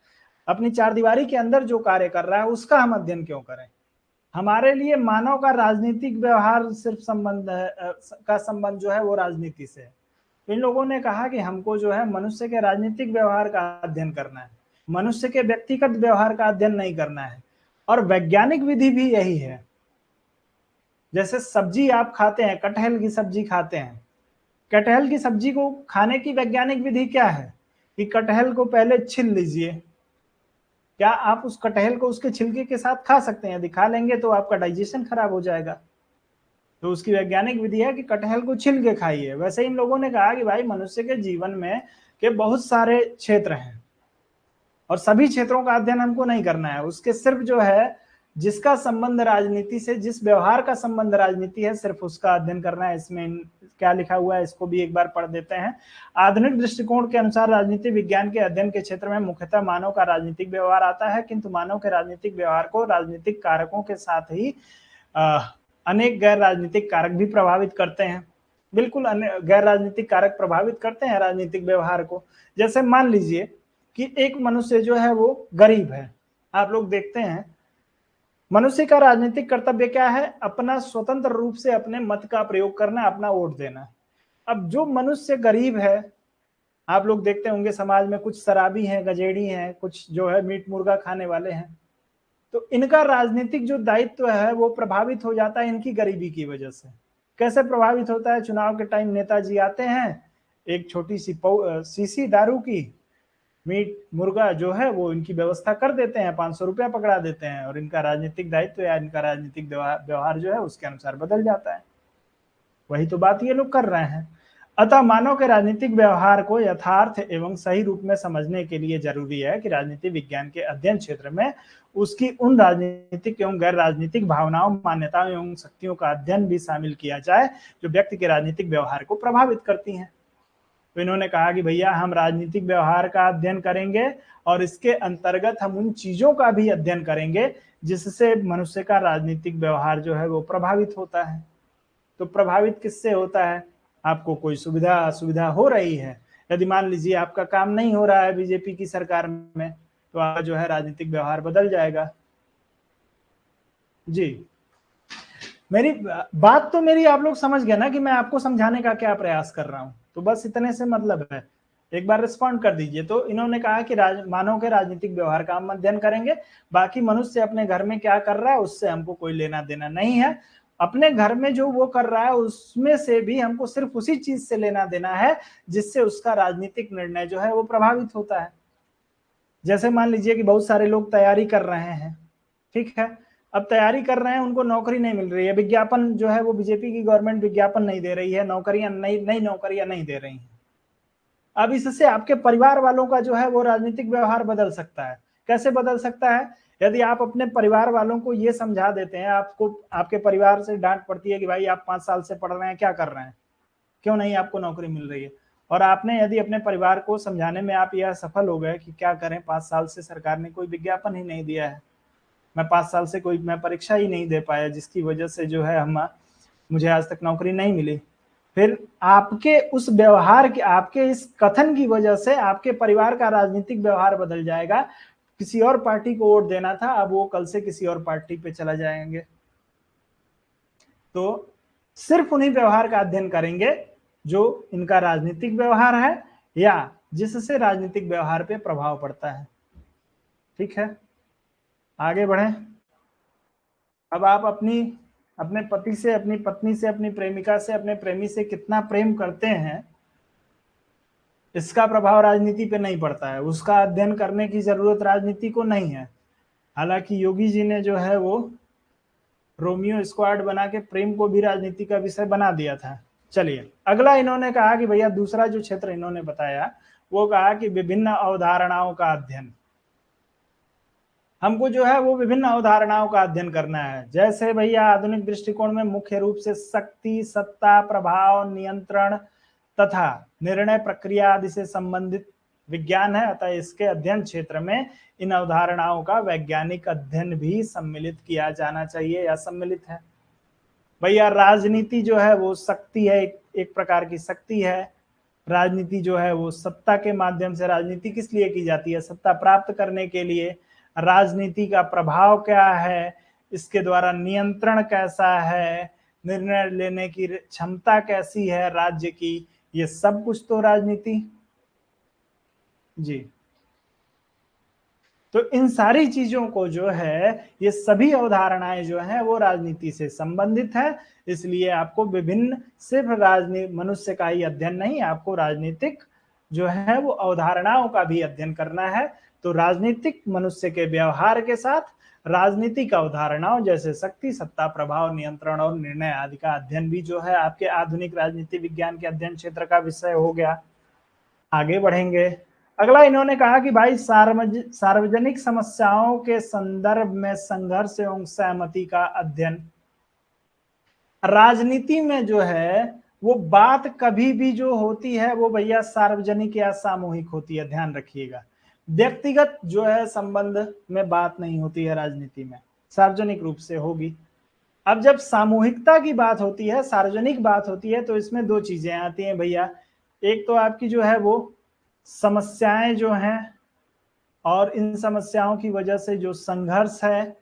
अपनी चारदीवारी के अंदर जो कार्य कर रहा है, उसका हम अध्ययन क्यों करें? हमारे लिए मानव का राजनीतिक व्यवहार सिर्फ संबंध जो है वो राजनीति से है। इन लोगों ने कहा कि हमको जो है मनुष्य के राजनीतिक व्यवहार का अध्ययन करना है, मनुष्य के व्यक्तिगत व्यवहार का अध्ययन नहीं करना है। और वैज्ञानिक विधि भी यही है। जैसे सब्जी आप खाते हैं, कटहल की सब्जी खाते हैं, कटहल की सब्जी को खाने की वैज्ञानिक विधि क्या है कि कटहल को पहले छील लीजिए। क्या आप उस कटहल को उसके छिलके के साथ खा सकते हैं? यदि खा लेंगे तो आपका डाइजेशन खराब हो जाएगा। तो उसकी वैज्ञानिक विधि है कि कटहल को छिल के खाइए। वैसे इन लोगों ने कहा कि भाई मनुष्य के जीवन में के बहुत सारे क्षेत्र हैं और सभी क्षेत्रों का अध्ययन हमको नहीं करना है, उसके सिर्फ जो है जिसका संबंध राजनीति से, जिस व्यवहार का संबंध राजनीति है, सिर्फ उसका अध्ययन करना है। इसमें क्या लिखा हुआ है इसको भी एक बार पढ़ देते हैं। आधुनिक दृष्टिकोण के अनुसार राजनीति विज्ञान के अध्ययन के क्षेत्र में मुख्यतः मानव का राजनीतिक व्यवहार आता है, किंतु मानव के राजनीतिक व्यवहार को राजनीतिक कारकों के साथ ही अनेक गैर राजनीतिक कारक भी प्रभावित करते हैं। बिल्कुल, गैर राजनीतिक कारक प्रभावित करते हैं राजनीतिक व्यवहार को। जैसे मान लीजिए कि एक मनुष्य जो है वो गरीब है। आप लोग देखते हैं मनुष्य का राजनीतिक कर्तव्य क्या है? अपना स्वतंत्र रूप से अपने मत का प्रयोग करना, अपना वोट देना। अब जो मनुष्य गरीब है, आप लोग देखते होंगे समाज में कुछ शराबी हैं, गजेड़ी हैं, कुछ जो है मीट मुर्गा खाने वाले हैं, तो इनका राजनीतिक जो दायित्व है वो प्रभावित हो जाता है इनकी गरीबी की वजह से। कैसे प्रभावित होता है? चुनाव के टाइम नेताजी आते हैं, एक छोटी सी शीशी दारू की, मीट मुर्गा जो है वो इनकी व्यवस्था कर देते हैं, 500 रुपया पकड़ा देते हैं और इनका राजनीतिक दायित्व या इनका राजनीतिक व्यवहार जो है उसके अनुसार बदल जाता है। वही तो बात ये लोग कर रहे हैं। अतः मानव के राजनीतिक व्यवहार को यथार्थ एवं सही रूप में समझने के लिए जरूरी है कि राजनीति विज्ञान के अध्ययन क्षेत्र में उसकी उन राजनीतिक एवं गैर राजनीतिक भावनाओं, मान्यताओं एवं शक्तियों का अध्ययन भी शामिल किया जाए जो व्यक्ति के राजनीतिक व्यवहार को प्रभावित करती हैं। तो इन्होंने कहा कि भैया हम राजनीतिक व्यवहार का अध्ययन करेंगे और इसके अंतर्गत हम उन चीजों का भी अध्ययन करेंगे जिससे मनुष्य का राजनीतिक व्यवहार जो है वो प्रभावित होता है। तो प्रभावित किससे होता है? आपको कोई सुविधा असुविधा हो रही है, यदि मान लीजिए आपका काम नहीं हो रहा है बीजेपी की सरकार में, तो आपका जो है राजनीतिक व्यवहार बदल जाएगा। जी, मेरी बात तो मेरी आप लोग समझ गए ना कि मैं आपको समझाने का क्या प्रयास कर रहा हूं, तो बस इतने से मतलब है। एक बार रिस्पॉन्ड कर दीजिए। तो इन्होंने कहा कि मानव के राजनीतिक व्यवहार का हम अध्ययन करेंगे, बाकी मनुष्य अपने घर में क्या कर रहा है उससे हमको कोई लेना देना नहीं है। अपने घर में जो वो कर रहा है उसमें से भी हमको सिर्फ उसी चीज से लेना देना है जिससे उसका राजनीतिक निर्णय जो है वो प्रभावित होता है। जैसे मान लीजिए कि बहुत सारे लोग तैयारी कर रहे हैं, ठीक है, अब तैयारी कर रहे हैं, उनको नौकरी नहीं मिल रही है, विज्ञापन जो है वो बीजेपी की गवर्नमेंट विज्ञापन नहीं दे रही है, नौकरियां नई नौकरियां नहीं दे रही हैं। अब इससे आपके परिवार वालों का जो है वो राजनीतिक व्यवहार बदल सकता है। कैसे बदल सकता है? यदि आप अपने परिवार वालों को ये समझा देते हैं, आपको आपके परिवार से डांट पड़ती है कि भाई आप 5 साल से पढ़ रहे हैं, क्या कर रहे हैं, क्यों नहीं आपको नौकरी मिल रही है, और आपने यदि अपने परिवार को समझाने में आप यह सफल हो गए कि क्या करें, 5 साल से सरकार ने कोई विज्ञापन ही नहीं दिया है, मैं 5 साल से मैं परीक्षा ही नहीं दे पाया जिसकी वजह से जो है मुझे आज तक नौकरी नहीं मिली, फिर आपके उस व्यवहार के, आपके इस कथन की वजह से आपके परिवार का राजनीतिक व्यवहार बदल जाएगा। किसी और पार्टी को वोट देना था, अब वो कल से किसी और पार्टी पे चला जाएंगे। तो सिर्फ उन्हीं व्यवहार का अध्ययन करेंगे जो इनका राजनीतिक व्यवहार है या जिससे राजनीतिक व्यवहार पे प्रभाव पड़ता है। ठीक है, आगे बढ़े। अब आप अपने पति से, अपनी पत्नी से, अपनी प्रेमिका से, अपने प्रेमी से कितना प्रेम करते हैं, इसका प्रभाव राजनीति पे नहीं पड़ता है, उसका अध्ययन करने की जरूरत राजनीति को नहीं है। हालांकि योगी जी ने जो है वो रोमियो स्क्वाड बना के प्रेम को भी राजनीति का विषय बना दिया था। चलिए अगला इन्होंने कहा कि भैया दूसरा जो क्षेत्र इन्होंने बताया वो कहा कि विभिन्न अवधारणाओं का अध्ययन, हमको जो है वो विभिन्न अवधारणाओं का अध्ययन करना है। जैसे भैया आधुनिक दृष्टिकोण में मुख्य रूप से शक्ति, सत्ता, प्रभाव, नियंत्रण तथा निर्णय प्रक्रिया आदि से संबंधित विज्ञान है, अतः इसके अध्ययन क्षेत्र में इन अवधारणाओं का वैज्ञानिक अध्ययन भी सम्मिलित किया जाना चाहिए या सम्मिलित है। भैया राजनीति जो है वो शक्ति है, एक प्रकार की शक्ति है। राजनीति जो है वो सत्ता के माध्यम से, राजनीति किस लिए की जाती है? सत्ता प्राप्त करने के लिए। राजनीति का प्रभाव क्या है, इसके द्वारा नियंत्रण कैसा है, निर्णय लेने की क्षमता कैसी है राज्य की, ये सब कुछ तो राजनीति। जी, तो इन सारी चीजों को जो है, ये सभी अवधारणाएं जो हैं वो राजनीति से संबंधित है। इसलिए आपको विभिन्न सिर्फ राजनीति मनुष्य का ही अध्ययन नहीं, आपको राजनीतिक जो है वो अवधारणाओं का भी अध्ययन करना है। तो राजनीतिक मनुष्य के व्यवहार के साथ राजनीतिक अवधारणाओं जैसे शक्ति, सत्ता, प्रभाव, नियंत्रण और निर्णय आदि का अध्ययन भी जो है आपके आधुनिक राजनीति विज्ञान के अध्ययन क्षेत्र का विषय हो गया। आगे बढ़ेंगे। अगला इन्होंने कहा कि भाई सार्वजनिक समस्याओं के संदर्भ में संघर्ष एवं सहमति का अध्ययन। राजनीति में जो है वो बात कभी भी जो होती है वो भैया सार्वजनिक या सामूहिक होती है, ध्यान रखिएगा। व्यक्तिगत जो है संबंध में बात नहीं होती है राजनीति में, सार्वजनिक रूप से होगी। अब जब सामूहिकता की बात होती है, सार्वजनिक बात होती है, तो इसमें दो चीजें आती हैं भैया। एक तो आपकी जो है वो समस्याएं जो हैं, और इन समस्याओं की वजह से जो संघर्ष है,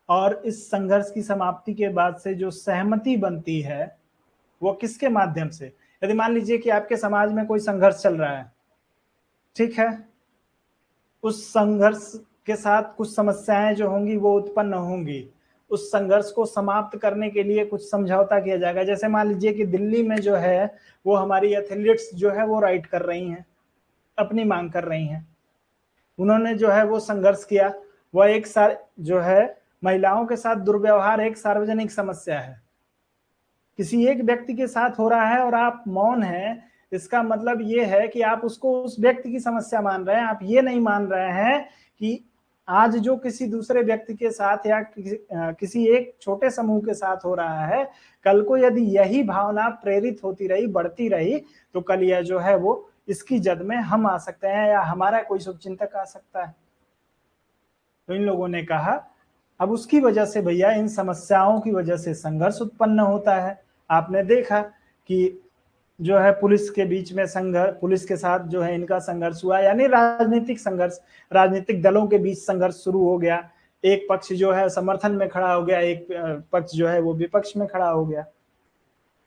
और इस संघर्ष की समाप्ति के बाद से जो सहमति बनती है वो किसके माध्यम से? यदि मान लीजिए कि आपके समाज में कोई संघर्ष चल रहा है, ठीक है, उस संघर्ष के साथ कुछ समस्याएं जो होंगी वो उत्पन्न होंगी, उस संघर्ष को समाप्त करने के लिए कुछ समझौता किया जाएगा। जैसे मान लीजिए कि दिल्ली में जो है वो हमारी एथलीट्स जो है वो राइट कर रही हैं, अपनी मांग कर रही हैं, उन्होंने जो है वो संघर्ष किया, वह एक जो है महिलाओं के साथ दुर्व्यवहार एक सार्वजनिक समस्या है, किसी एक व्यक्ति के साथ हो रहा है और आप मौन हैं, इसका मतलब ये है कि आप उसको उस व्यक्ति की समस्या मान रहे हैं, आप ये नहीं मान रहे हैं कि आज जो किसी दूसरे व्यक्ति के साथ या किसी एक छोटे समूह के साथ हो रहा है, कल को यदि यही भावना प्रेरित होती रही, बढ़ती रही, तो कल यह जो है वो इसकी जद में हम आ सकते हैं या हमारा कोई शुभचिंतक आ सकता है। तो इन लोगों ने कहा अब उसकी वजह से भैया इन समस्याओं की वजह से संघर्ष उत्पन्न होता है। आपने देखा कि जो है पुलिस के बीच में संघर्ष, पुलिस के साथ जो है इनका संघर्ष हुआ, यानी राजनीतिक संघर्ष, राजनीतिक दलों के बीच संघर्ष शुरू हो गया। एक पक्ष जो है समर्थन में खड़ा हो गया, एक पक्ष जो है वो विपक्ष में खड़ा हो गया,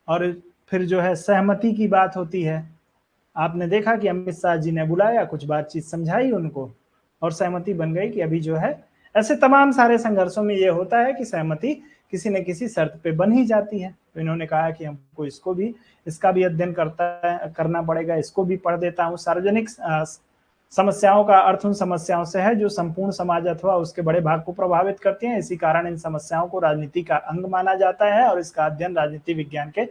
और फिर जो है सहमति की बात होती है। आपने देखा कि अमित शाह जी ने बुलाया, कुछ बातचीत समझाई उनको और सहमति बन गई कि अभी जो है, ऐसे तमाम सारे संघर्षों में ये होता है कि सहमति किसी न किसी शर्त पे बन ही जाती है। तो इन्होंने कहा कि हमको इसका भी अध्ययन करना पड़ेगा, इसको भी पढ़ देता हूँ। सार्वजनिक समस्याओं का अर्थ उन समस्याओं से है जो संपूर्ण समाज अथवा उसके बड़े भाग को प्रभावित करती हैं। इसी कारण इन समस्याओं को राजनीति का अंग माना जाता है और इसका अध्ययन राजनीति विज्ञान के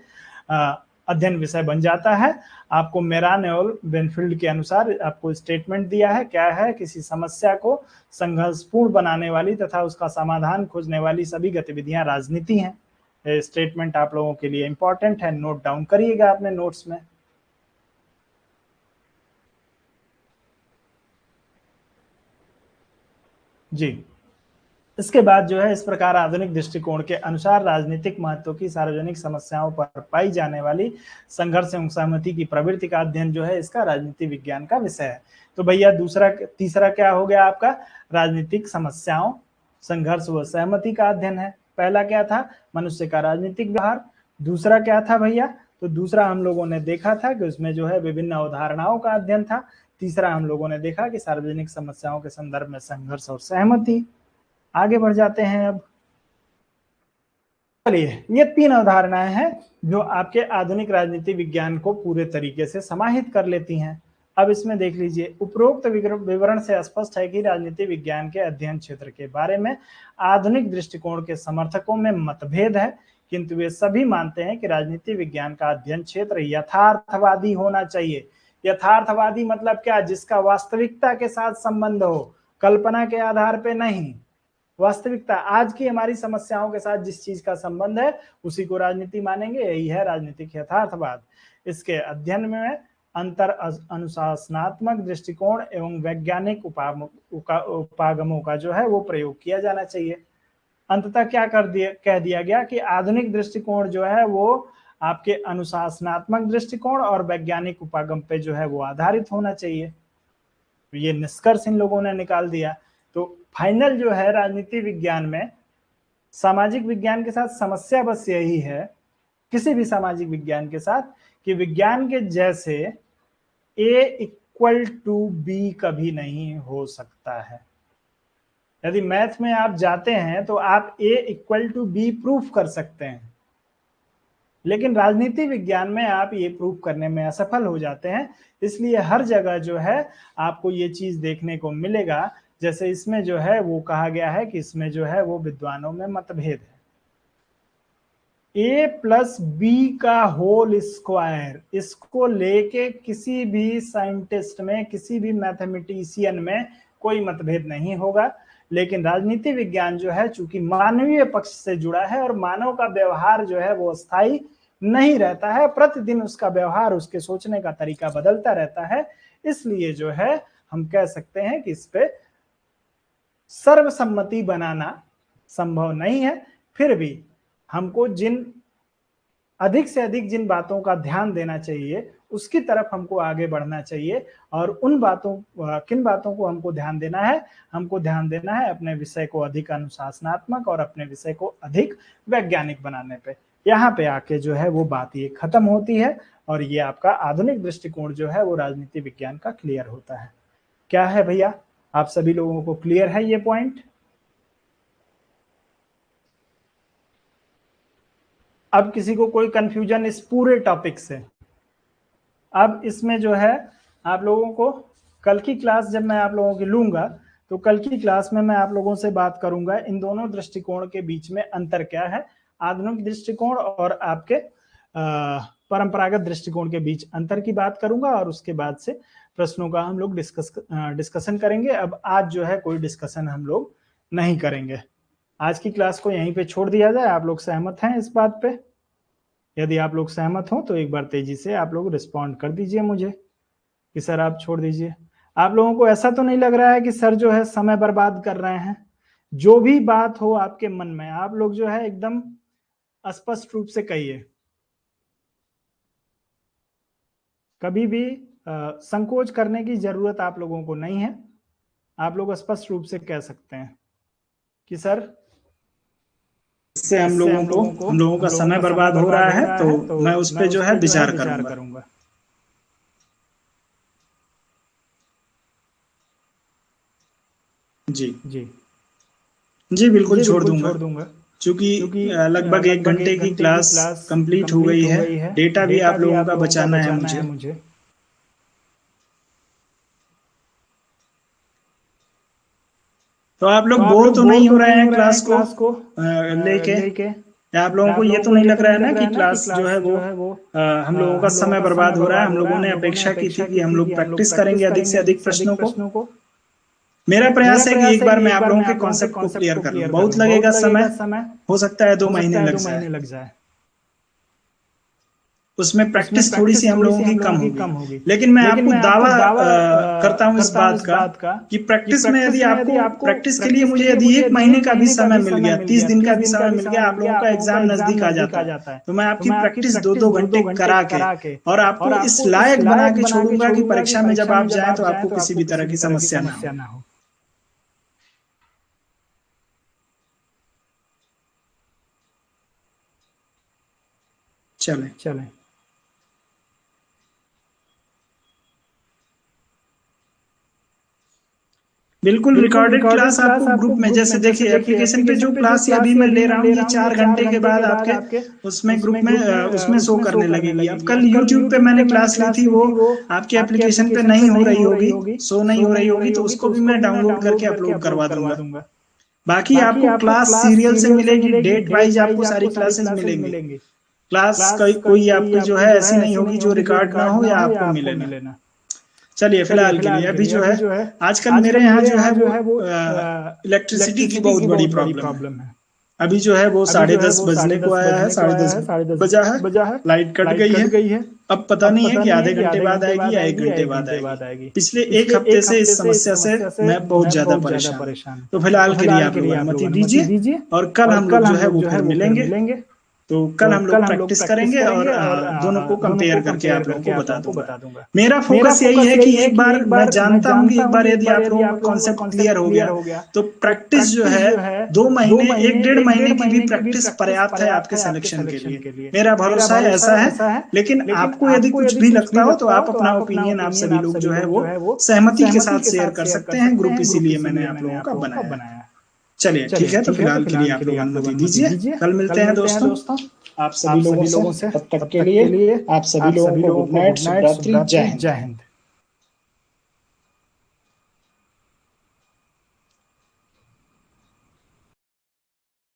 अध्ययन विषय बन जाता है। आपको मेरान और बेनफील्ड के अनुसार आपको स्टेटमेंट दिया है, क्या है, किसी समस्या को संघर्षपूर्ण बनाने वाली तथा उसका समाधान खोजने वाली सभी गतिविधियां राजनीति हैं। स्टेटमेंट आप लोगों के लिए इंपॉर्टेंट है, नोट डाउन करिएगा अपने नोट्स में। जी, इसके बाद जो है, इस प्रकार आधुनिक दृष्टिकोण के अनुसार राजनीतिक महत्व की सार्वजनिक समस्याओं पर पाई जाने वाली संघर्ष एवं सहमति की प्रवृत्ति का अध्ययन जो है इसका राजनीति विज्ञान का विषय है। तो भैया तीसरा क्या हो गया आपका, राजनीतिक समस्याओं, संघर्ष व सहमति का अध्ययन है। पहला क्या था, मनुष्य का राजनीतिक व्यवहार। दूसरा क्या था भैया, तो दूसरा हम लोगों ने देखा था कि उसमें जो है विभिन्न अवधारणाओं का अध्ययन था। तीसरा हम लोगों ने देखा कि सार्वजनिक समस्याओं के संदर्भ में संघर्ष और सहमति। आगे बढ़ जाते हैं अब। चलिए, ये 3 अवधारणाएं हैं जो आपके आधुनिक राजनीति विज्ञान को पूरे तरीके से समाहित कर लेती हैं। अब इसमें देख लीजिए, उपरोक्त विवरण से स्पष्ट है कि राजनीति विज्ञान के अध्ययन क्षेत्र के बारे में आधुनिक दृष्टिकोण के समर्थकों में मतभेद है, किंतु वे सभी मानते हैं कि राजनीति विज्ञान का अध्ययन क्षेत्र यथार्थवादी होना चाहिए। यथार्थवादी मतलब क्या, जिसका वास्तविकता के साथ संबंध हो, कल्पना के आधार पर नहीं। वास्तविकता, आज की हमारी समस्याओं के साथ जिस चीज का संबंध है उसी को राजनीति मानेंगे, यही है राजनीतिक यथार्थवाद। इसके अध्ययन में अंतर अनुशासनात्मक दृष्टिकोण एवं वैज्ञानिक उपागमों का जो है वो प्रयोग किया जाना चाहिए। अंततः क्या कह दिया गया कि आधुनिक दृष्टिकोण जो है वो आपके अनुशासनात्मक दृष्टिकोण और वैज्ञानिक उपागम पे जो है वो आधारित होना चाहिए। ये निष्कर्ष इन लोगों ने निकाल दिया। तो फाइनल जो है राजनीति विज्ञान में सामाजिक विज्ञान के साथ समस्या बस यही है, किसी भी सामाजिक विज्ञान के साथ, कि विज्ञान के जैसे A = B कभी नहीं हो सकता है। यदि मैथ में आप जाते हैं तो आप A = B प्रूफ कर सकते हैं, लेकिन राजनीति विज्ञान में आप ये प्रूफ करने में असफल हो जाते हैं। इसलिए हर जगह जो है आपको ये चीज देखने को मिलेगा, जैसे इसमें जो है वो कहा गया है कि इसमें जो है वो विद्वानों में मतभेद है। A+B का होल स्क्वायर, इसको लेके किसी भी साइंटिस्ट में, किसी भी मैथमेटिशियन में कोई मतभेद नहीं होगा। लेकिन राजनीति विज्ञान जो है चूंकि मानवीय पक्ष से जुड़ा है और मानव का व्यवहार जो है वो स्थायी नहीं रहता है, प्रतिदिन उसका व्यवहार, उसके सोचने का तरीका बदलता रहता है, इसलिए जो है हम कह सकते हैं कि इस पे सर्वसम्मति बनाना संभव नहीं है। फिर भी हमको अधिक से अधिक जिन बातों का ध्यान देना चाहिए उसकी तरफ हमको आगे बढ़ना चाहिए। और किन बातों को हमको ध्यान देना है, हमको ध्यान देना है अपने विषय को अधिक अनुशासनात्मक और अपने विषय को अधिक वैज्ञानिक बनाने पे। यहाँ पे आके जो है वो बात ये खत्म होती है और ये आपका आधुनिक दृष्टिकोण जो है वो राजनीति विज्ञान का क्लियर होता है। क्या है भैया, आप सभी लोगों को क्लियर है ये पॉइंट? अब किसी को कोई कंफ्यूजन इस पूरे टॉपिक से? अब इसमें जो है आप लोगों को कल की क्लास जब मैं आप लोगों की लूंगा तो कल की क्लास में मैं आप लोगों से बात करूंगा इन दोनों दृष्टिकोण के बीच में अंतर क्या है, आधुनिक दृष्टिकोण और आपके परंपरागत दृष्टिकोण के बीच अंतर की बात करूंगा और उसके बाद से प्रश्नों का हम लोग डिस्कशन करेंगे। अब आज जो है कोई डिस्कशन हम लोग नहीं करेंगे। आज की क्लास को यहीं पे छोड़ दिया जाए। आप लोग सहमत हैं इस बात पे? यदि आप लोग सहमत हो तो एक बार तेजी से आप लोग रिस्पॉन्ड कर दीजिए मुझे। कि सर आप छोड़ दीजिए। आप लोगों को ऐसा तो नहीं लग रहा है कि सर जो है समय बर्बाद कर रहे हैं? जो भी बात हो आपके मन में, आप लोग जो है एकदम स्पष्ट रूप से कहिए। कभी भी संकोच करने की जरूरत आप लोगों को नहीं है। आप लोग स्पष्ट रूप से कह सकते हैं कि सर इससे हम लोगों का समय बर्बाद हो रहा है, तो मैं उस पर जो है विचार करूंगा। जी जी जी बिल्कुल छोड़ छोड़ दूंगा, दूंगा क्योंकि लगभग एक लगभग घंटे 1 की घंटे की क्लास क्लास कंप्लीट हो कंप्लीट गई हो है। गई है। डेटा भी आप लोगों का का बचाना है बचाना मुझे। है मुझे। तो आप तो लोग आप बोर लोग तो बोर नहीं तो हो रहे नहीं हैं हो रहे क्लास हैं को क्लास को लेके? लेके? या आप लोगों या को आप ये लोगों तो को नहीं ये लग तो रहा नहीं है ना लग रहा कि है ना कि क्लास जो क्लास है वो जो है वो हम लोगों का हम लोगों समय का बर्बाद समय हो रहा है? बर्बाद हम हो रहा लोगों है? ने हम लोगों ने अपेक्षा की थी अपेक्षा कि की हम थी कि लोग हम लोग प्रैक्टिस करेंगे प्रैक्टिस अधिक से करेंगे अधिक अधिक से प्रश्नों अधिक को। प्रश्नों को। मेरा मेरा प्रयास है कि प्रयास एक है बार कि मैं एक आप बार लोगों मैं के आप लोगों के कॉन्सेप्ट को कॉन्सेप्ट क्लियर को कर लूं। क्लियर कर बहुत लूं। बहुत लगेगा लगेगा समय, समय, हो सकता है 2 हो महीने सकता है लग 2 जाए। महीने लग जाए। उसमें उसमें प्रैक्टिस थोड़ी सी प्रैक्टिस हम थोड़ी लोगों सी की हम कम लोगों की होगी। कम होगी। लेकिन मैं लेकिन आपको मैं आपको दावा दावा करता हूं इस करता हूं बात इस का बात का कि कि प्रैक्टिस में यदि प्रैक्टिस में यदि आपको आपको प्रैक्टिस के लिए प्रैक्टिस के मुझे लिए यदि मुझे 1 यदि महीने 1 का भी महीने का समय भी मिल समय गया, मिल 30 गया, दिन का 30 भी दिन का समय भी मिल समय गया, मिल आप गया, लोगों का आप लोगों का एग्जाम एग्जाम नजदीक आ नजदीक जाता आ है, जाता है, तो मैं तो आपकी मैं आपकी प्रैक्टिस प्रैक्टिस 2-2 घंटे 2-2 घंटे करा के करा के और आपको और इस आपको इस लायक बना लायक के बना के छोड़ूंगा कि छोड़ूंगा कि परीक्षा में जब परीक्षा में आप जब जाएं आप तो जाएं आपको तो किसी आपको भी किसी तरह भी की तरह की समस्या ना समस्या हो। ना हो। चलें। चलें। बिल्कुल रिकॉर्डेड क्लास आपको आपको ग्रुप में, ग्रुप जैसे में, जैसे देखिए देखिए एप्लीकेशन पे जो एप्लीकेशन पे जो क्लास ये अभी क्लास ये मैं अभी ले मैं रहा हूँ ले ये रहा हूँ ये 4 4 घंटे के घंटे बाद के बाद आपके आपके उसमें ग्रुप उसमें में ग्रुप में उसमें शो उसमें शो करने करने लगेगी। अब लगेगी। कल अब कल यूट्यूब पे यूट्यूब मैंने पे मैंने क्लास ली क्लास थी, ली वो थी, वो आपके आपके एप्लीकेशन पे एप्लीकेशन पे नहीं हो नहीं रही हो रही होगी, होगी, शो नहीं शो हो रही नहीं हो होगी, रही तो होगी, उसको तो भी उसको मैं भी मैं डाउनलोड करके डाउनलोड करके अपलोड अपलोड करवा करवा दूंगा। दूंगा। बाकी बाकी आपको आपको क्लास क्लास सीरियल से सीरियल से मिलेगी, मिलेगी, डेट डेट वाइज आपको वाइज सारी आपको सारी क्लासेस क्लासेस मिलेंगी। मिलेंगी। क्लास क्लास कोई कोई आपकी जो आपकी है जो ऐसी है नहीं ऐसी होगी नहीं जो होगी जो रिकॉर्ड ना रिकॉर्ड हो ना या हो या आपको मिले आपको ना। मिले ना। चलिए चलिए फिलहाल के लिए फिलहाल के अभी लिए जो अभी है जो है आजकल मेरे आजकल यहाँ मेरे जो है यहाँ जो वो है वो इलेक्ट्रिसिटी की इलेक्ट्रिसिटी बहुत की बड़ी बहुत बड़ी प्रॉब्लम है। प्रॉब्लम है। अभी जो है वो अभी जो है 10:30 वो बजने को 10:30 आया है, बजने को साढ़े आया दस है, 10:30 बजा है, बजा है, लाइट कट लाइट गई कट है। गई है। अब पता अब नहीं है पता कि नहीं है आधे कि घंटे आधे बाद घंटे आएगी बाद या 1 आएगी या घंटे 1 बाद घंटे आएगी। बाद आएगी। पिछले एक पिछले हफ्ते 1 से हफ्ते इस से इस समस्या से समस्या से मैं बहुत मैं ज्यादा बहुत ज्यादा परेशान हूँ। परेशान हूँ। तो तो फिलहाल के लिए फिलहाल आप के लोग लिए आप लोग अनुमति अनुमति दीजिए दीजिए और कल और हम लोग कल जो हम है लोग वो जो है फिर वो फिर मिलेंगे। मिलेंगे। तो कल तो हम कल लोग हम लोग प्रैक्टिस प्रैक्टिस करेंगे और करेंगे और दोनों को दोनों को कंपेयर करके कंपेयर आप लोगों करके को आप बता लोगों को दूंगा। बता दूंगा। मेरा मेरा फोकस यही फोकस है कि यही है एक कि बार एक मैं बार मैं जानता हूं कि जानता एक हूँ बार कि एक यदि बार आप यदि लोगों का आप लोगों का कॉन्सेप्ट क्लियर कॉन्सेप्ट हो क्लियर गया हो गया तो तो प्रैक्टिस जो प्रैक्टिस है जो है 2 2 महीने महीने 1 डेढ़ 1 महीने डेढ़ की भी महीने की भी प्रैक्टिस प्रैक्टिस पर्याप्त है पर्याप्त आपके है आपके सिलेक्शन के सिलेक्शन लिए। के लिए। मेरा मेरा भरोसा है भरोसा ऐसा है है। ऐसा है। लेकिन लेकिन आपको यदि आपको कुछ यदि भी कुछ भी लगता हो तो लगता हो आप तो अपना आप अपना ओपिनियन आप ओपिनियन सभी आप लोग सभी जो है लोग वो जो है वो सहमति के सहमति साथ के शेयर साथ कर शेयर कर सकते हैं। सकते ग्रुप हैं। ग्रुप इसीलिए मैंने इसीलिए आप मैंने लोगों आप का लोगों का बनाया है। बनाया है। चलिए ठीक चलिए है, तो ठीक है, तो फिलहाल के लिए फिलहाल के आप लिए लोग आप लोग अनुमति अनुमति दीजिए। दीजिए। कल कल मिलते हैं मिलते हैं दोस्तों। दोस्तों। आप सभी आप लोगों सभी से लोगों से तब तक तब के तक लिए के लिए आप सभी आप लोगों सभी को लोगों गुड को नाइट, गुड नाइट, शुभ रात्रि, जय शुभ रात्रि, हिंद। जय हिंद।